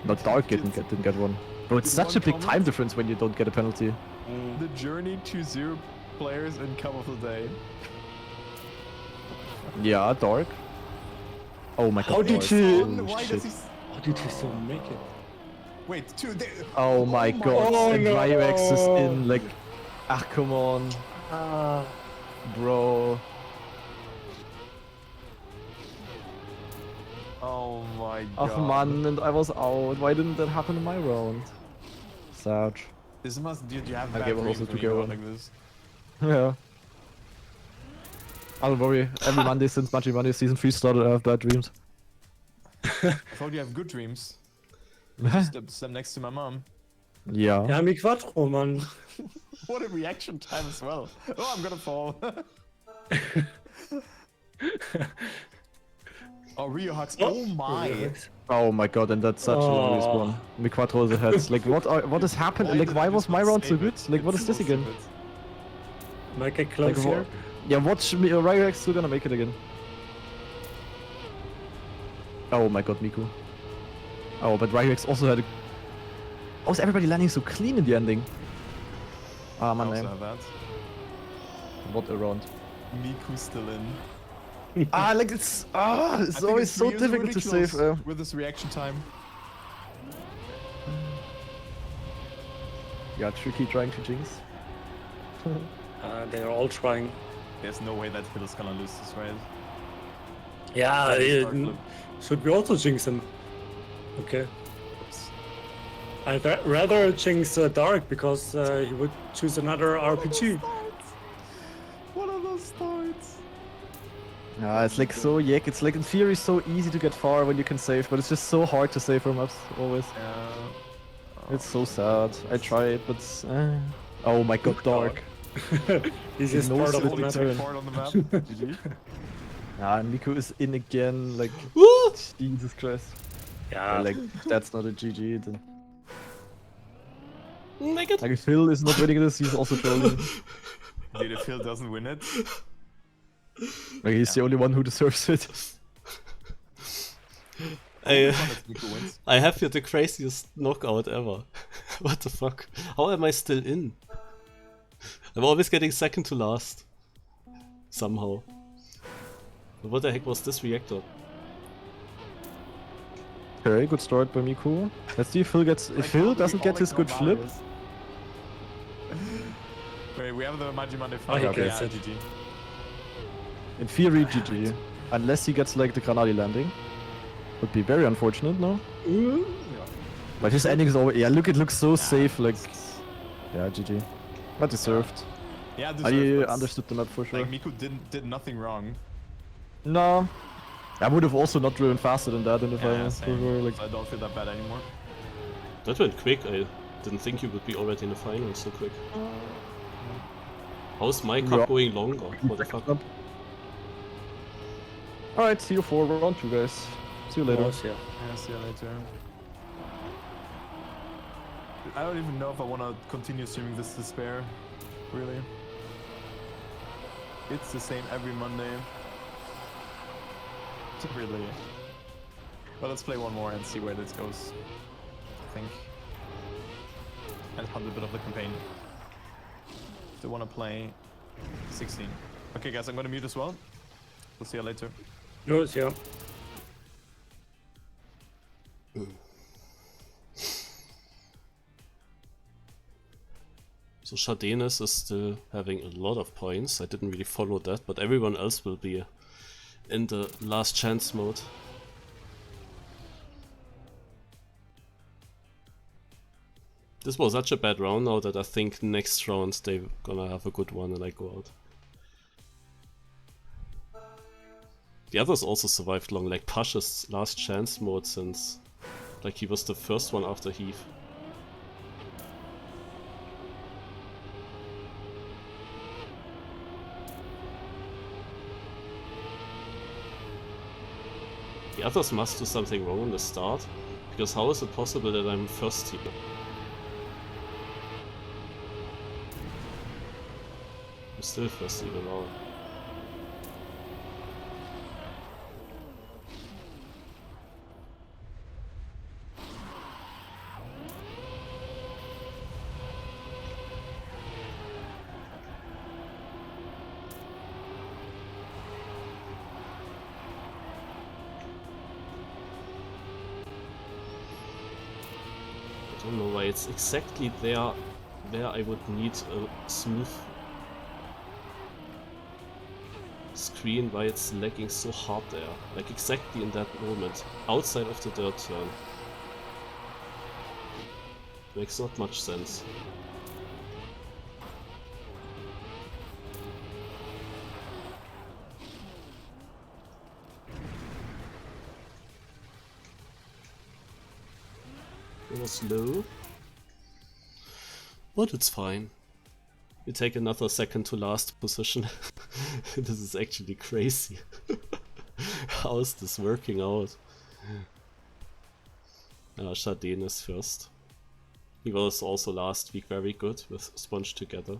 Not Dark didn't get one. Bro, it's Did such one a big comment? time difference when you don't get a penalty. The journey to 0 players in Cup of the Day. Yeah, Dark. Oh my god. How did Dark. he- Holy Why shit. does he? How did he still make it? Wait, 2. Oh my god. Oh and no. Ryrex is in like. Ah, come on, Ah, bro. Oh my god. Oh man, and I was out. Why didn't that happen in my round? Sad. This must. Did you have I bad gave dreams also when to you go go on. like this? Yeah. I don't worry. Every Monday since Magic Monday Season 3 started, I have bad dreams. I thought you have good dreams. Step next to my mom. Yeah. ja, mi quattro, Mann. What a reaction time as well. Oh, I'm gonna fall. Oh, Rio hugs. Oh my. Oh my god, and that's such a long race one. Mi Quattro is ahead. Like, what is happening? Like, did why I was just my not round so save good? it? Like, what It's is this so again? stupid. Make it Like, close here. yeah, watch me. Ryrex still gonna make it again. Oh my god, Miku. Oh, but Ryrex also had a. How is everybody landing so clean in the ending? Ah, I my also name. have that. What a round. Miku still in. Like it's I it's think always so Rio's difficult really to save. close with this reaction time. Yeah, tricky trying to jinx. They're all trying. There's no way that Phil's gonna lose this, right? Yeah, Start flip. should we also jinx him? Okay. Oops. I'd rather jinx Dark because he would choose another RPG. What are those starts? Yeah, it's like so yuck. It's like in theory so easy to get far when you can save, but it's just so hard to save from maps always. It's so sad. I tried, but oh my god, Dark. Easiest knows part of the the Only map. turn. part on the map. GG. Yeah, Miku is in again. Like Woo! Jesus Christ. Yeah, Like that's not a GG. Then. Make it. Like if Phil is not winning this, he's also trolling. Dude, if Phil doesn't win it, Like he's the only one who deserves it. Miku wins. I have here the craziest knockout ever. What the fuck? How am I still in? I'm always getting second to last. Somehow. But what the heck was this reactor? Okay, good start by Miku. Let's see if Phil gets. If Phil doesn't get his good flip. Wait, we have the Majimande Oh, he fight. gets Yeah, it. GG. In theory, GG. Unless he gets like the GranaDy landing. Would be very unfortunate, no? But his ending is always. Yeah, look, it looks so safe. Like, yeah, GG. But deserved. Yeah, I deserved, but understood the map for sure. Like Miku did nothing wrong. No. I would have also not driven faster than that in the Yeah, final. For same. sure. Like, So I don't feel that bad anymore. That went quick. I didn't think you would be already in the final so quick. How's my cup Yeah. going longer? What the fuck? Alright, see you for round 2, guys. See you later. Yeah. Yeah, see you later. I don't even know if I want to continue streaming this despair. Really. It's the same every Monday. Really. But let's play one more and see where this goes. I think. And hunt a bit of the campaign. Still want to play 16. Okay, guys, I'm going to mute as well. We'll see you later. Yours, yeah. So Shadenes is still having a lot of points. I didn't really follow that, but everyone else will be in the last chance mode. This was such a bad round now that I think next round they're gonna have a good one and I go out. The others also survived long, like Pasha's last chance mode since like he was the first one after Heath. others must do something wrong in the start, because how is it possible that I'm first here? I'm still first even now. I don't know why it's exactly there where I would need a smooth screen, why it's lagging so hard there. Like exactly in that moment, outside of the dirt turn. Makes not much sense. It was low, but it's fine. We take another second to last position. This is actually crazy. How is this working out? Chardin is first. He was also last week very good with Sponge together.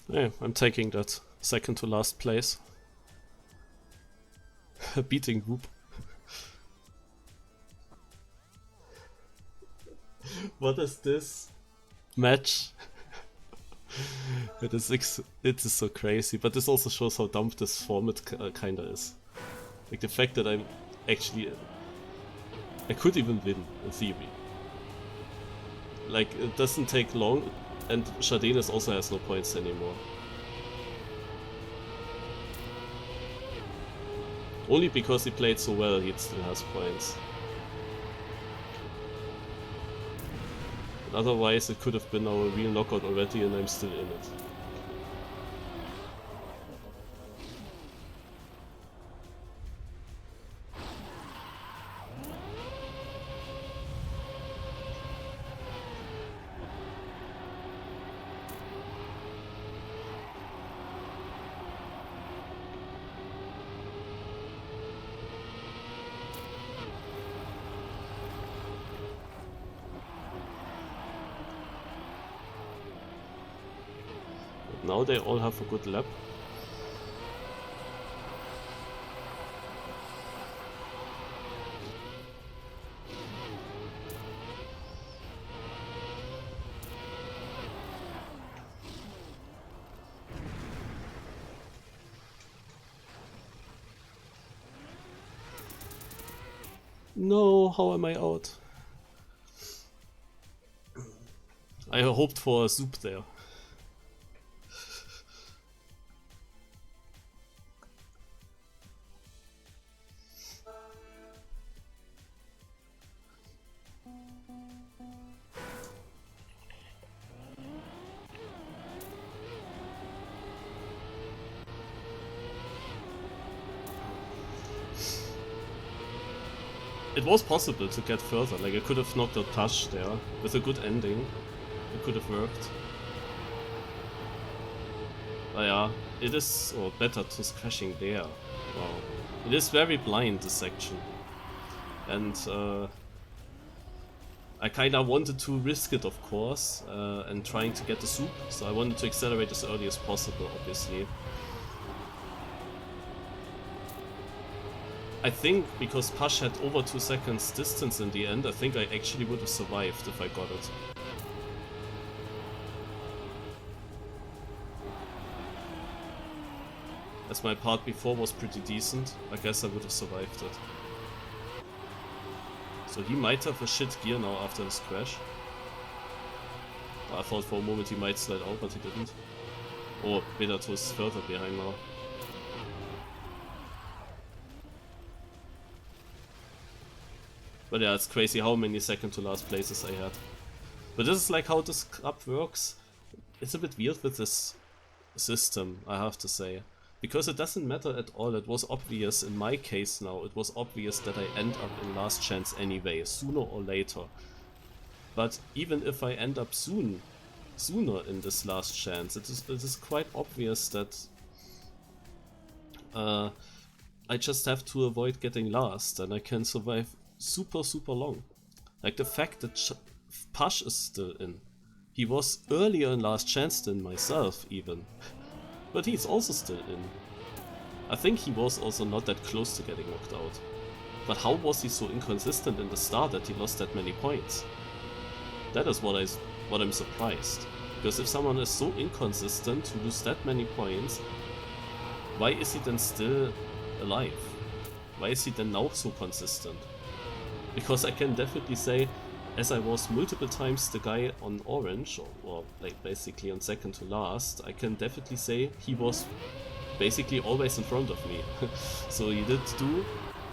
Yeah, I'm taking that second to last place. Beating Whoop. What is this match? It is so crazy, but this also shows how dumb this format kinda is. Like the fact that I'm actually... I could even win, in theory. Like, it doesn't take long, and Chardin also has no points anymore. Only because he played so well, he still has points. But otherwise, it could have been our real knockout already, and I'm still in it. Now they all have a good lap. No, how am I out? I hoped for a Zoop there. It was possible to get further, like I could have knocked out Tash there with a good ending. It could have worked. Yeah, it is better to crashing there. Wow. It is very blind, this section. And I kinda wanted to risk it, of course, and trying to get the soup, so I wanted to accelerate as early as possible, obviously. I think because Pash had over 2 seconds distance in the end, I think I actually would have survived if I got it. As my part before was pretty decent, I guess I would have survived it. So he might have a shit gear now after this crash. I thought for a moment he might slide out, but he didn't. Oh, Vedato is further behind now. But yeah, it's crazy how many second to last places I had. But this is like how this cup works. It's a bit weird with this system, I have to say. Because it doesn't matter at all, it was obvious in my case now, it was obvious that I end up in last chance anyway, sooner or later. But even if I end up sooner in this last chance, it is quite obvious that I just have to avoid getting last and I can survive super long. Like the fact that Pash is still in. He was earlier in last chance than myself even. But he's also still in. I think he was also not that close to getting knocked out. But how was he so inconsistent in the start that he lost that many points? That is what I'm surprised. Because if someone is so inconsistent to lose that many points, why is he then still alive? Why is he then now so consistent? Because I can definitely say, as I was multiple times the guy on orange, or like basically on second to last, I can definitely say he was basically always in front of me. So he did do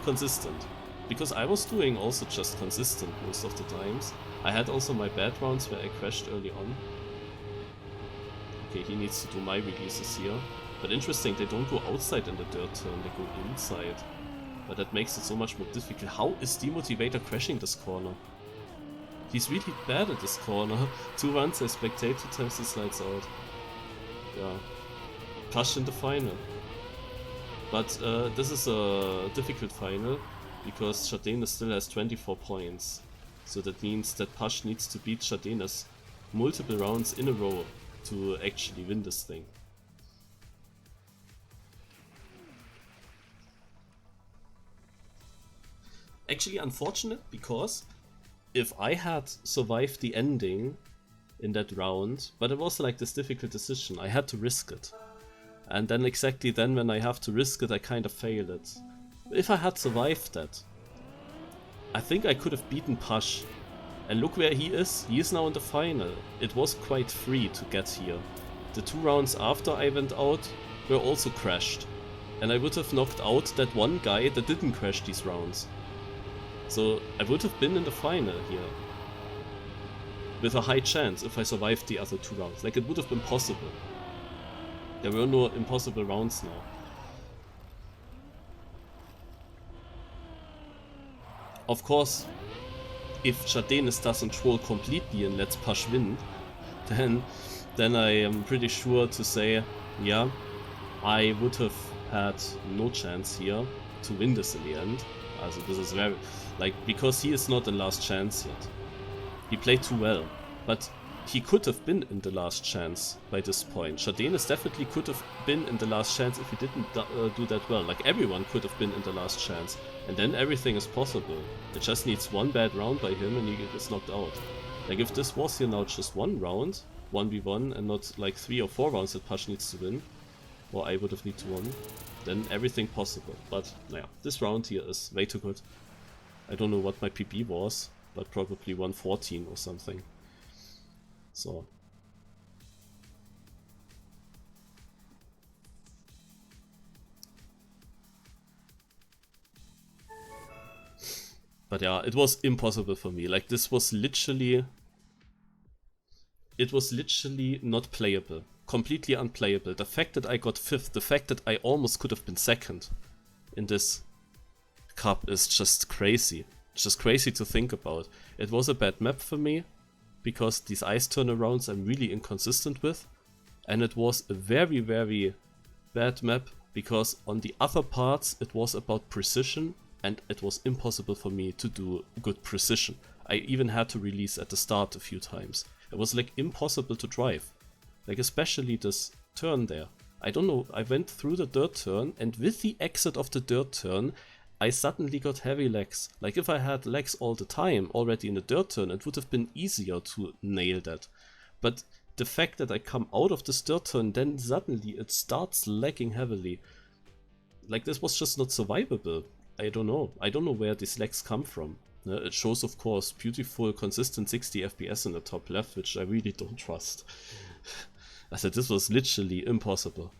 consistent. Because I was doing also just consistent most of the times. I had also my bad rounds where I crashed early on. Okay, he needs to do my releases here. But interesting, they don't go outside in the dirt turn, they go inside. But that makes it so much more difficult. How is Demotivator crashing this corner? He's really bad at this corner. 2 runs I spectate, 2 times he slides out. Yeah. Pash in the final. But this is a difficult final, because Chardena still has 24 points. So that means that Pash needs to beat Chardena's multiple rounds in a row to actually win this thing. Actually unfortunate, because if I had survived the ending in that round, but it was like this difficult decision, I had to risk it. And then exactly then when I have to risk it, I kind of failed it. If I had survived that, I think I could have beaten Pash. And look where he is now in the final. It was quite free to get here. The 2 rounds after I went out were also crashed. And I would have knocked out that one guy that didn't crash these rounds. So I would have been in the final here. With a high chance if I survived the other 2 rounds. Like it would have been possible. There were no impossible rounds now. Of course, if Chardenes doesn't troll completely and lets Pash win, then I am pretty sure to say, yeah, I would have had no chance here to win this in the end. Also this is very, like, because he is not in last chance yet. He played too well, but he could have been in the last chance by this point. Chardenes definitely could have been in the last chance if he didn't do that well. Like everyone could have been in the last chance. And then everything is possible. It just needs 1 bad round by him and he gets knocked out. Like if this was here now just 1 round, 1v1, and not like 3 or 4 rounds that Pash needs to win, or I would have need to win, then everything possible. But yeah, this round here is way too good. I don't know what my PB was, but probably 114 or something. So. But yeah, it was impossible for me. Like this was literally... It was literally not playable. Completely unplayable. The fact that I got 5th, the fact that I almost could have been 2nd in this cup is just crazy. It's just crazy to think about. It was a bad map for me. because these ice turnarounds I'm really inconsistent with, and it was a very, very bad map because on the other parts it was about precision and it was impossible for me to do good precision. I even had to release at the start a few times. It was like impossible to drive, like especially this turn there. I don't know, I went through the dirt turn, and with the exit of the dirt turn, I suddenly got heavy legs. Like if I had legs all the time already in the dirt turn, it would have been easier to nail that. But the fact that I come out of this dirt turn, then suddenly it starts lagging heavily. Like this was just not survivable. I don't know where these lags come from. It shows, of course, beautiful, consistent 60 FPS in the top left, which I really don't trust. I said this was literally impossible.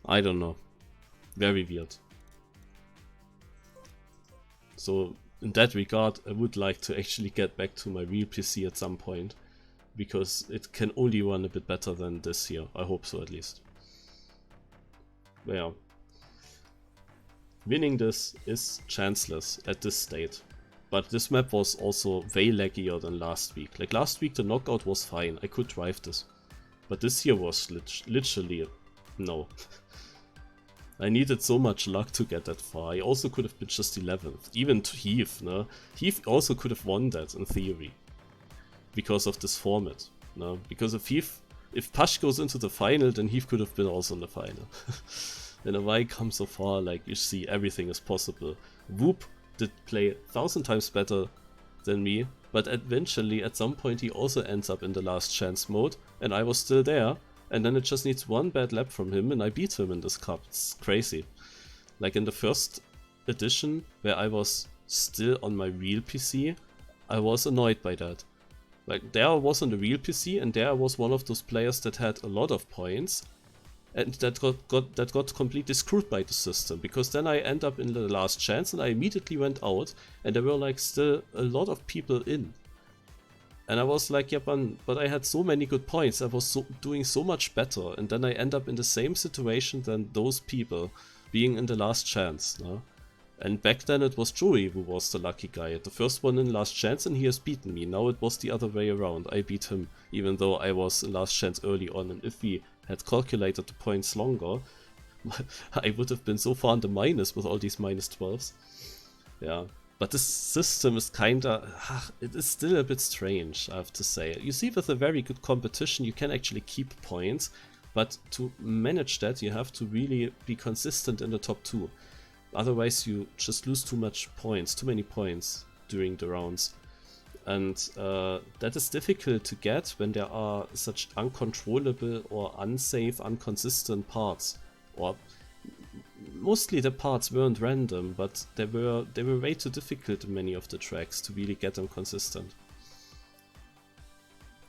I don't know. Very weird. So in that regard, I would like to actually get back to my real PC at some point, because it can only run a bit better than this here. I hope so, at least. But yeah. Winning this is chanceless at this state. But this map was also way laggier than last week. Like last week the knockout was fine, I could drive this. But this here was literally no. I needed so much luck to get that far. I also could have been just 11th. Even to Heath, no? Heath also could have won that in theory. Because of this format. No? Because if Pash goes into the final, then Heath could have been also in the final. When I come so far, like you see, everything is possible. Whoop did play 1,000 times better than me, but eventually at some point he also ends up in the last chance mode, and I was still there, and then it just needs one bad lap from him and I beat him in this cup. It's crazy. Like in the first edition, where I was still on my real PC, I was annoyed by that. Like there I was on the real PC, and there I was one of those players that had a lot of points, and that got completely screwed by the system, because then I end up in the last chance and I immediately went out, and there were like still a lot of people in. And I was like, yeah, but I had so many good points, I was doing so much better, and then I end up in the same situation than those people, being in the last chance. No? And back then it was Joey who was the lucky guy, the first one in last chance, and he has beaten me. Now it was the other way around, I beat him, even though I was in last chance early on, and if we had calculated the points longer, I would have been so far in the minus with all these minus 12s. Yeah, but this system is kinda, it is still a bit strange, I have to say. You see, with a very good competition you can actually keep points, but to manage that you have to really be consistent in the top 2. Otherwise you just lose too many points during the rounds. And that is difficult to get when there are such uncontrollable or unsafe, inconsistent parts. Or mostly the parts weren't random, but they were way too difficult in many of the tracks to really get them consistent.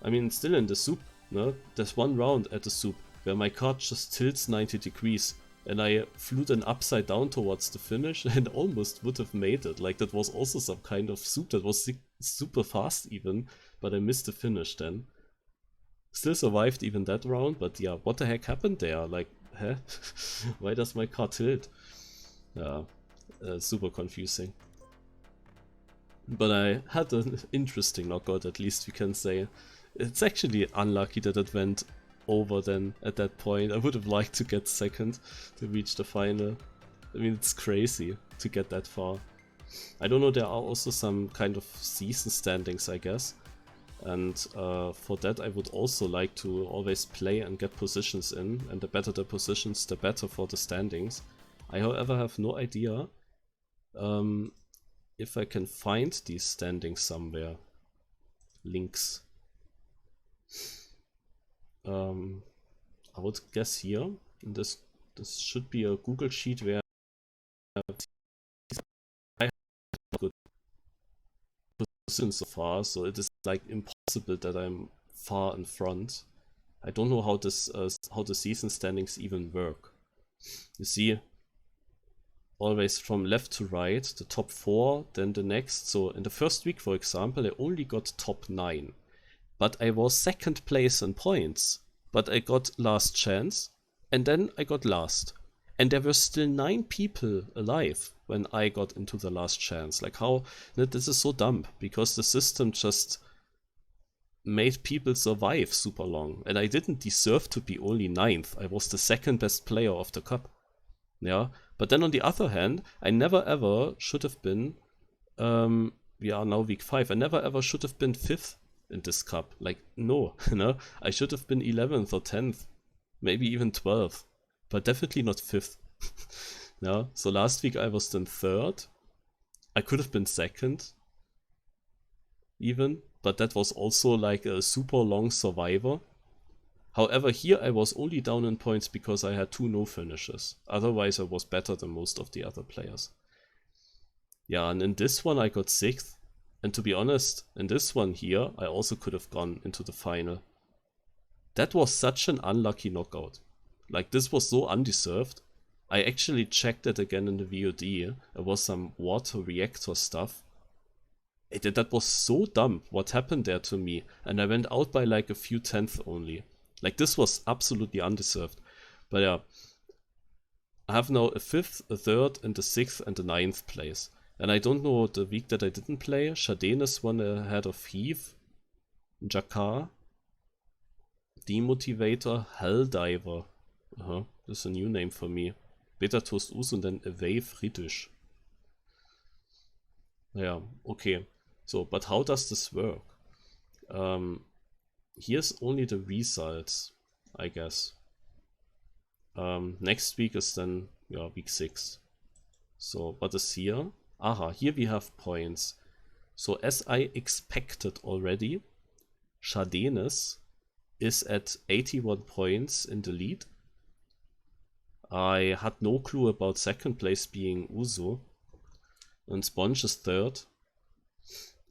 I mean, still in the Zoop, no? There's one round at the Zoop where my car just tilts 90 degrees. And I flew then upside down towards the finish and almost would have made it. Like that was also some kind of Zoop that was super fast even, but I missed the finish then. Still survived even that round, but yeah, what the heck happened there? Like, huh? Why does my car tilt? Yeah, super confusing. But I had an interesting knockout, at least we can say. It's actually unlucky that it went over then at that point. I would have liked to get second to reach the final. I mean, it's crazy to get that far. I don't know, there are also some kind of season standings, I guess. And for that I would also like to always play and get positions in, and the better the positions, the better for the standings. I however have no idea if I can find these standings somewhere. Links. I would guess here. This should be a Google sheet where I have good positions so far, so it is like impossible that I'm far in front. I don't know how this how the season standings even work. You see, always from left to right, the top 4, then the next. So in the first week, for example, I only got top 9. But I was second place in points, but I got last chance, and then I got last. And there were still 9 people alive when I got into the last chance. Like how, this is so dumb, because the system just made people survive super long, and I didn't deserve to be only 9th. I was the second best player of the cup. Yeah, but then on the other hand, I never ever should have been, we are now week 5, I never ever should have been 5th in this cup. Like, no, no, I should have been 11th or 10th, maybe even 12th, but definitely not 5th. Yeah, so last week I was then 3rd. I could have been 2nd, even, but that was also like a super long survivor. However, here I was only down in points because I had 2 no finishes. Otherwise I was better than most of the other players. Yeah, and in this one I got 6th. And to be honest, in this one here, I also could have gone into the final. That was such an unlucky knockout. Like, this was so undeserved. I actually checked it again in the VOD. There was some water reactor stuff. That was so dumb what happened there to me, and I went out by like a few tenths only. Like, this was absolutely undeserved. But yeah, I have now a 5th, a 3rd, and a 6th and a 9th place. And I don't know the week that I didn't play. Shadenes won ahead of Heath, Jakar, Demotivator, Helldiver. This is a new name for me. Beta Toast Us und then Away Friedrich. Yeah, okay. So, but how does this work? Here's only the results, I guess. Next week is then, yeah, week 6. So, what is here? Aha, here we have points. So, as I expected already, Shadenes is at 81 points in the lead. I had no clue about second place being Uzo. And Sponge is 3rd.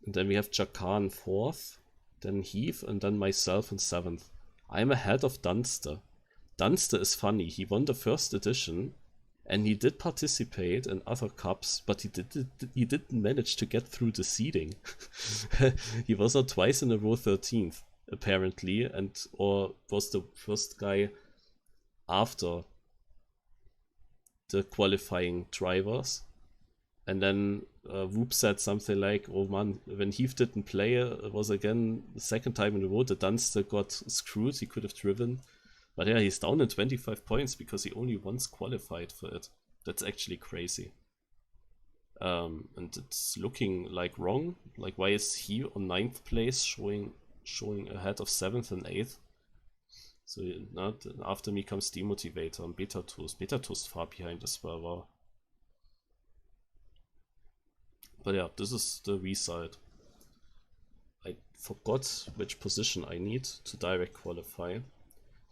And then we have Jakan 4th. Then Heath, and then myself in 7th. I'm ahead of Dunster. Dunster is funny. He won the first edition. And he did participate in other cups, but he didn't manage to get through the seeding. He was not twice in a row 13th, apparently, or was the first guy after the qualifying drivers. And then Whoop said something like, oh man, when Heath didn't play, it was again the second time in a row that Dunster got screwed. He could have driven. But yeah, he's down in 25 points because he only once qualified for it. That's actually crazy. And it's looking like wrong. Like, why is he on 9th place showing ahead of 7th and 8th? So not after me comes Demotivator and Beta Toast. Beta Toast far behind as well. Wow. But yeah, this is the result. I forgot which position I need to direct qualify.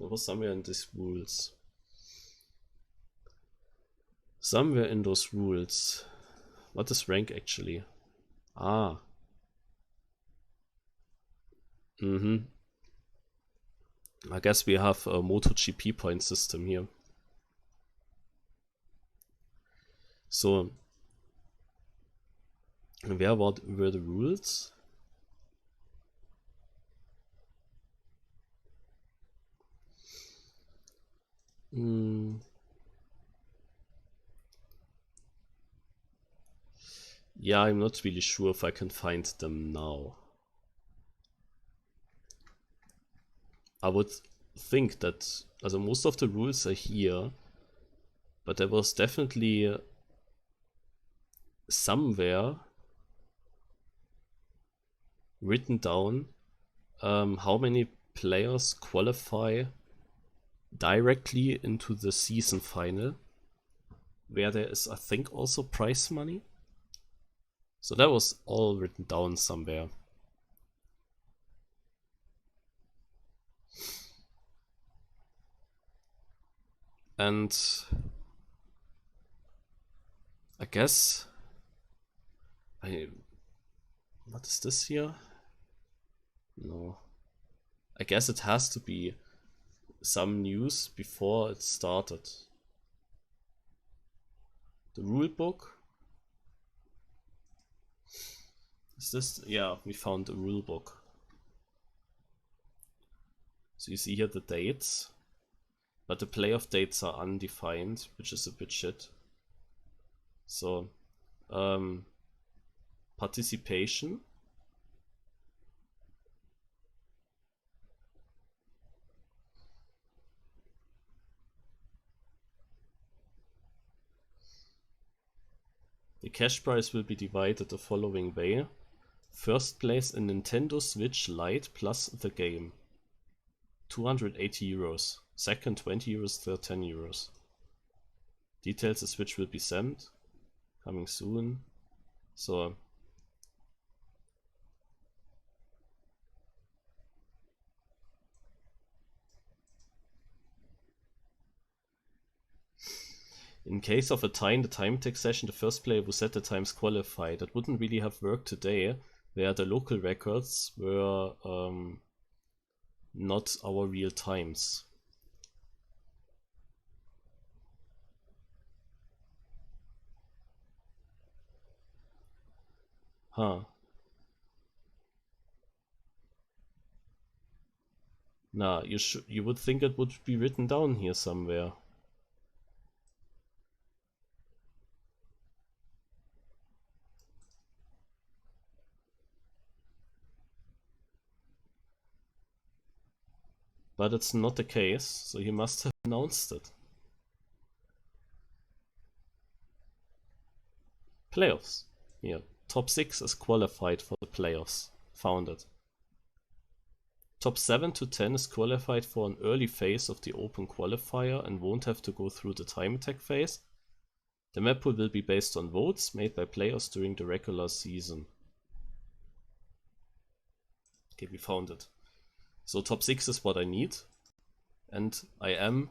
It was somewhere in these rules. Somewhere in those rules. What is rank actually? Ah. I guess we have a MotoGP point system here. So, where were the rules? Yeah, I'm not really sure if I can find them now. I would think that most of the rules are here, but there was definitely somewhere written down how many players qualify directly into the season final, where there is, I think, also prize money. So that was all written down somewhere. And I guess what is this here? No. I guess it has to be some news before it started. The rule book. Is this? Yeah, we found the rule book. So you see here the dates, but the playoff dates are undefined, which is a bit shit. So, participation. cash prize will be divided the following way. First place a Nintendo Switch Lite plus the game. 280 euros. Second 20 euros, third 10 euros. Details, the Switch will be sent. Coming soon. So. In case of a tie in the time attack session, the first player who set the times qualified. That wouldn't really have worked today, where the local records were not our real times. Huh. Nah, you would think it would be written down here somewhere. But it's not the case, so he must have announced it. Playoffs. Yeah, top 6 is qualified for the playoffs. Found it. Top 7 to 10 is qualified for an early phase of the open qualifier and won't have to go through the time attack phase. The map pool will be based on votes made by players during the regular season. Okay, we found it. So top 6 is what I need, and I am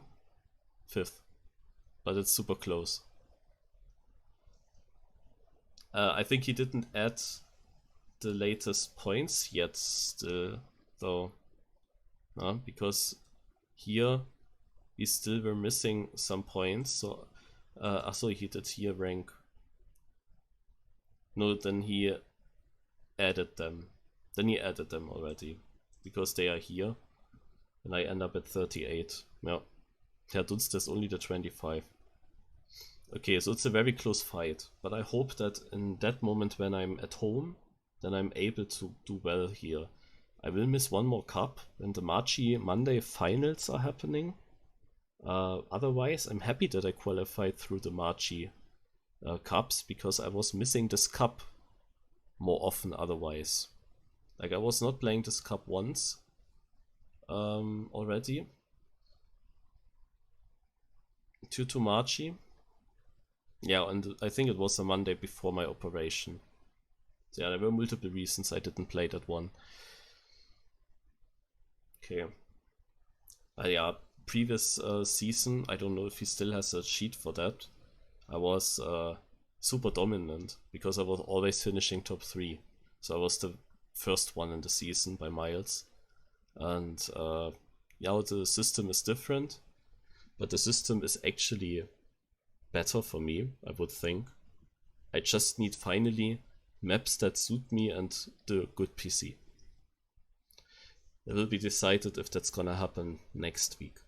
5th, but it's super close. I think he didn't add the latest points yet still, though, because here we still were missing some points, so, so he did here rank. No, then he added them. Then he added them already. Because they are here, and I end up at 38. Yeah, Herr Dunst is only the 25. Okay, so it's a very close fight, but I hope that in that moment when I'm at home, then I'm able to do well here. I will miss one more cup when the Marchi Monday finals are happening. Otherwise, I'm happy that I qualified through the Marchi cups, because I was missing this cup more often otherwise. Like, I was not playing this cup once already due to Marchi. Yeah, and I think it was a Monday before my operation. So yeah, there were multiple reasons I didn't play that one. Okay. Yeah, previous season, I don't know if he still has a sheet for that. I was super dominant because I was always finishing top 3. So I was the first one in the season by miles, and yeah, the system is different, but the system is actually better for me, I would think. I just need finally maps that suit me and the good PC. It will be decided if that's gonna happen next week.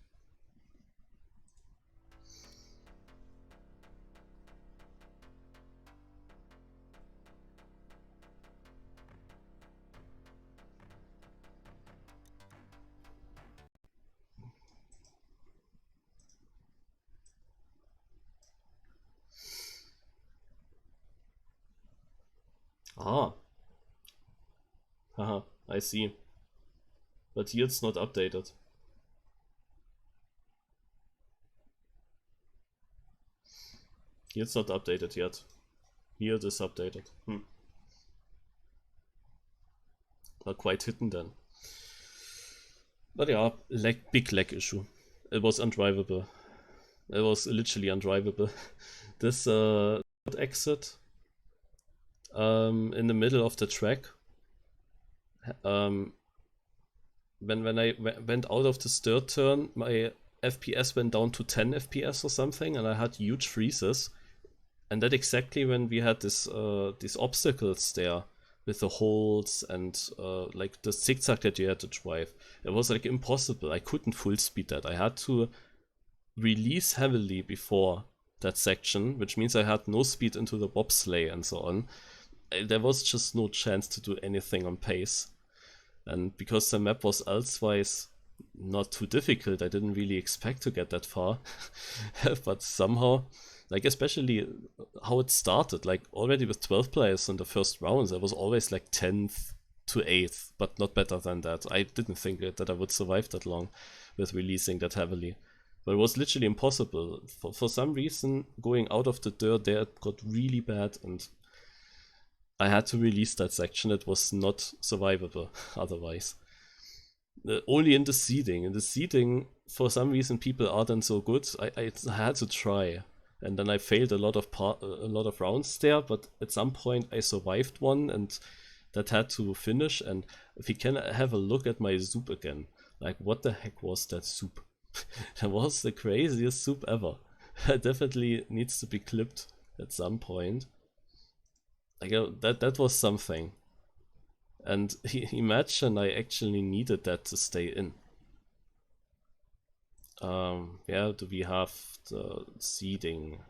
Ah. Haha, I see. But here it's not updated. Here it's not updated yet. Here it is updated. Not quite hidden then. But yeah, big lag issue. It was undrivable. It was literally undrivable. This exit in the middle of the track. When I went out of this third turn, my FPS went down to 10 FPS or something, and I had huge freezes. And that exactly when we had this these obstacles there with the holes and like the zigzag that you had to drive. It was like impossible. I couldn't full speed that. I had to release heavily before that section, which means I had no speed into the bobsleigh and so on. There was just no chance to do anything on pace. And because the map was elsewise not too difficult, I didn't really expect to get that far. But somehow Like, especially how it started, like, already with 12 players in the first rounds, I was always like 10th to 8th, but not better than that. I didn't think that I would survive that long with releasing that heavily. But it was literally impossible. For some reason, going out of the dirt there, it got really bad, and I had to release that section. It was not survivable otherwise. Only in the seeding. In the seeding, for some reason, people aren't so good. I had to try, and then I failed a lot of rounds there. But at some point, I survived one, and that had to finish. And if you can have a look at my Zoop again, like, what the heck was that Zoop? That was the craziest Zoop ever. It definitely needs to be clipped at some point. Like, that was something. And imagine I actually needed that to stay in. Yeah, do we have the seeding?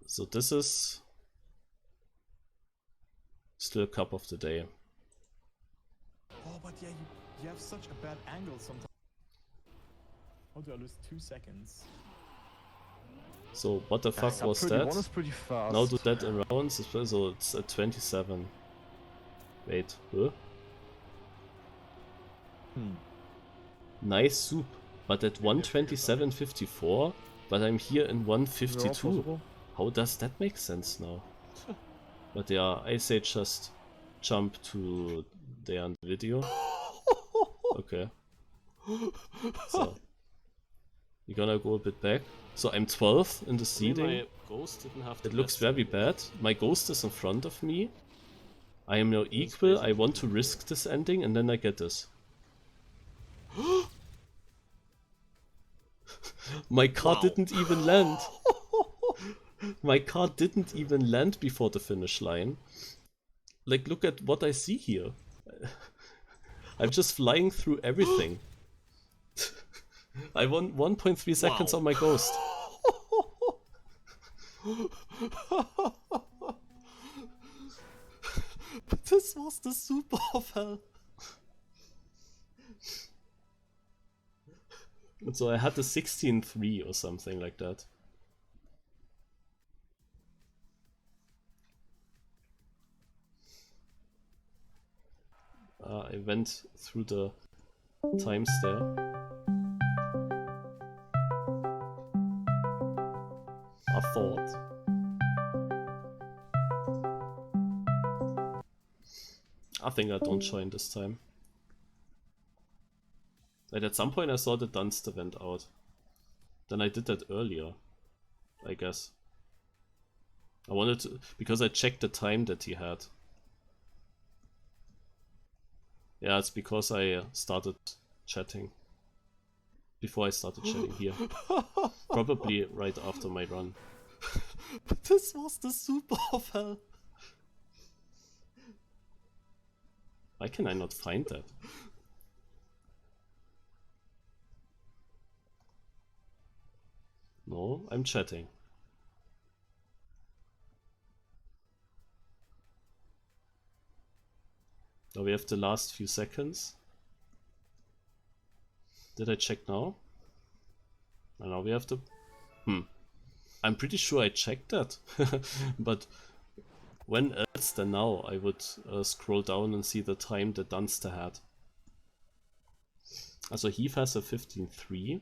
So this is still a cup of the day. Oh, but yeah, you have such a bad angle sometimes. How do I lose 2 seconds? So what the fuck was that? Is pretty fast. Now do that in rounds, so it's at 27. Wait, huh? Nice Zoop, but at 127.54, but I'm here in 152. How does that make sense now? But yeah, I say just jump to the end video. Okay. So, you're gonna go a bit back. So I'm 12th in the seeding. My ghost didn't have it looks very bad. My ghost is in front of me. I am now equal. I want to risk this ending, and then I get this. My car didn't even land. My car didn't even land before the finish line. Like, look at what I see here. I'm just flying through everything. I won 1.3 seconds on my ghost. This was the super of hell. And so I had the 16-3 or something like that. I went through the times there. I thought. I think I don't join this time. Like, at some point I saw the Dunster went out. Then I did that earlier, I guess. I wanted to, because I checked the time that he had. Yeah, it's because I started chatting. Before I started chatting here. Probably right after my run. But this was the super of hell. Why can I not find that? No, I'm chatting. Now we have the last few seconds. Did I check now? And now we have the... I'm pretty sure I checked that. But when else than now I would scroll down and see the time that Dunster had. Also Heath has a 15.3.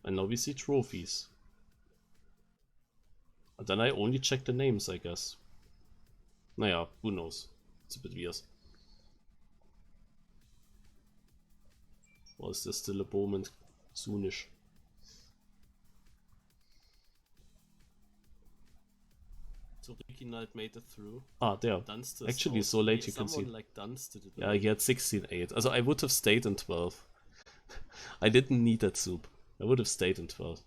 And now we see trophies. And then I only check the names, I guess. Naja, who knows. It's a bit weird. Or is there still a Bowman soonish? So Reginald made it through. Ah, there. Dunster actually, so late you can see. Like Dunster did. Yeah, he had 16.8. Also I would have stayed in 12. I didn't need that Zoop. I would have stayed in 12.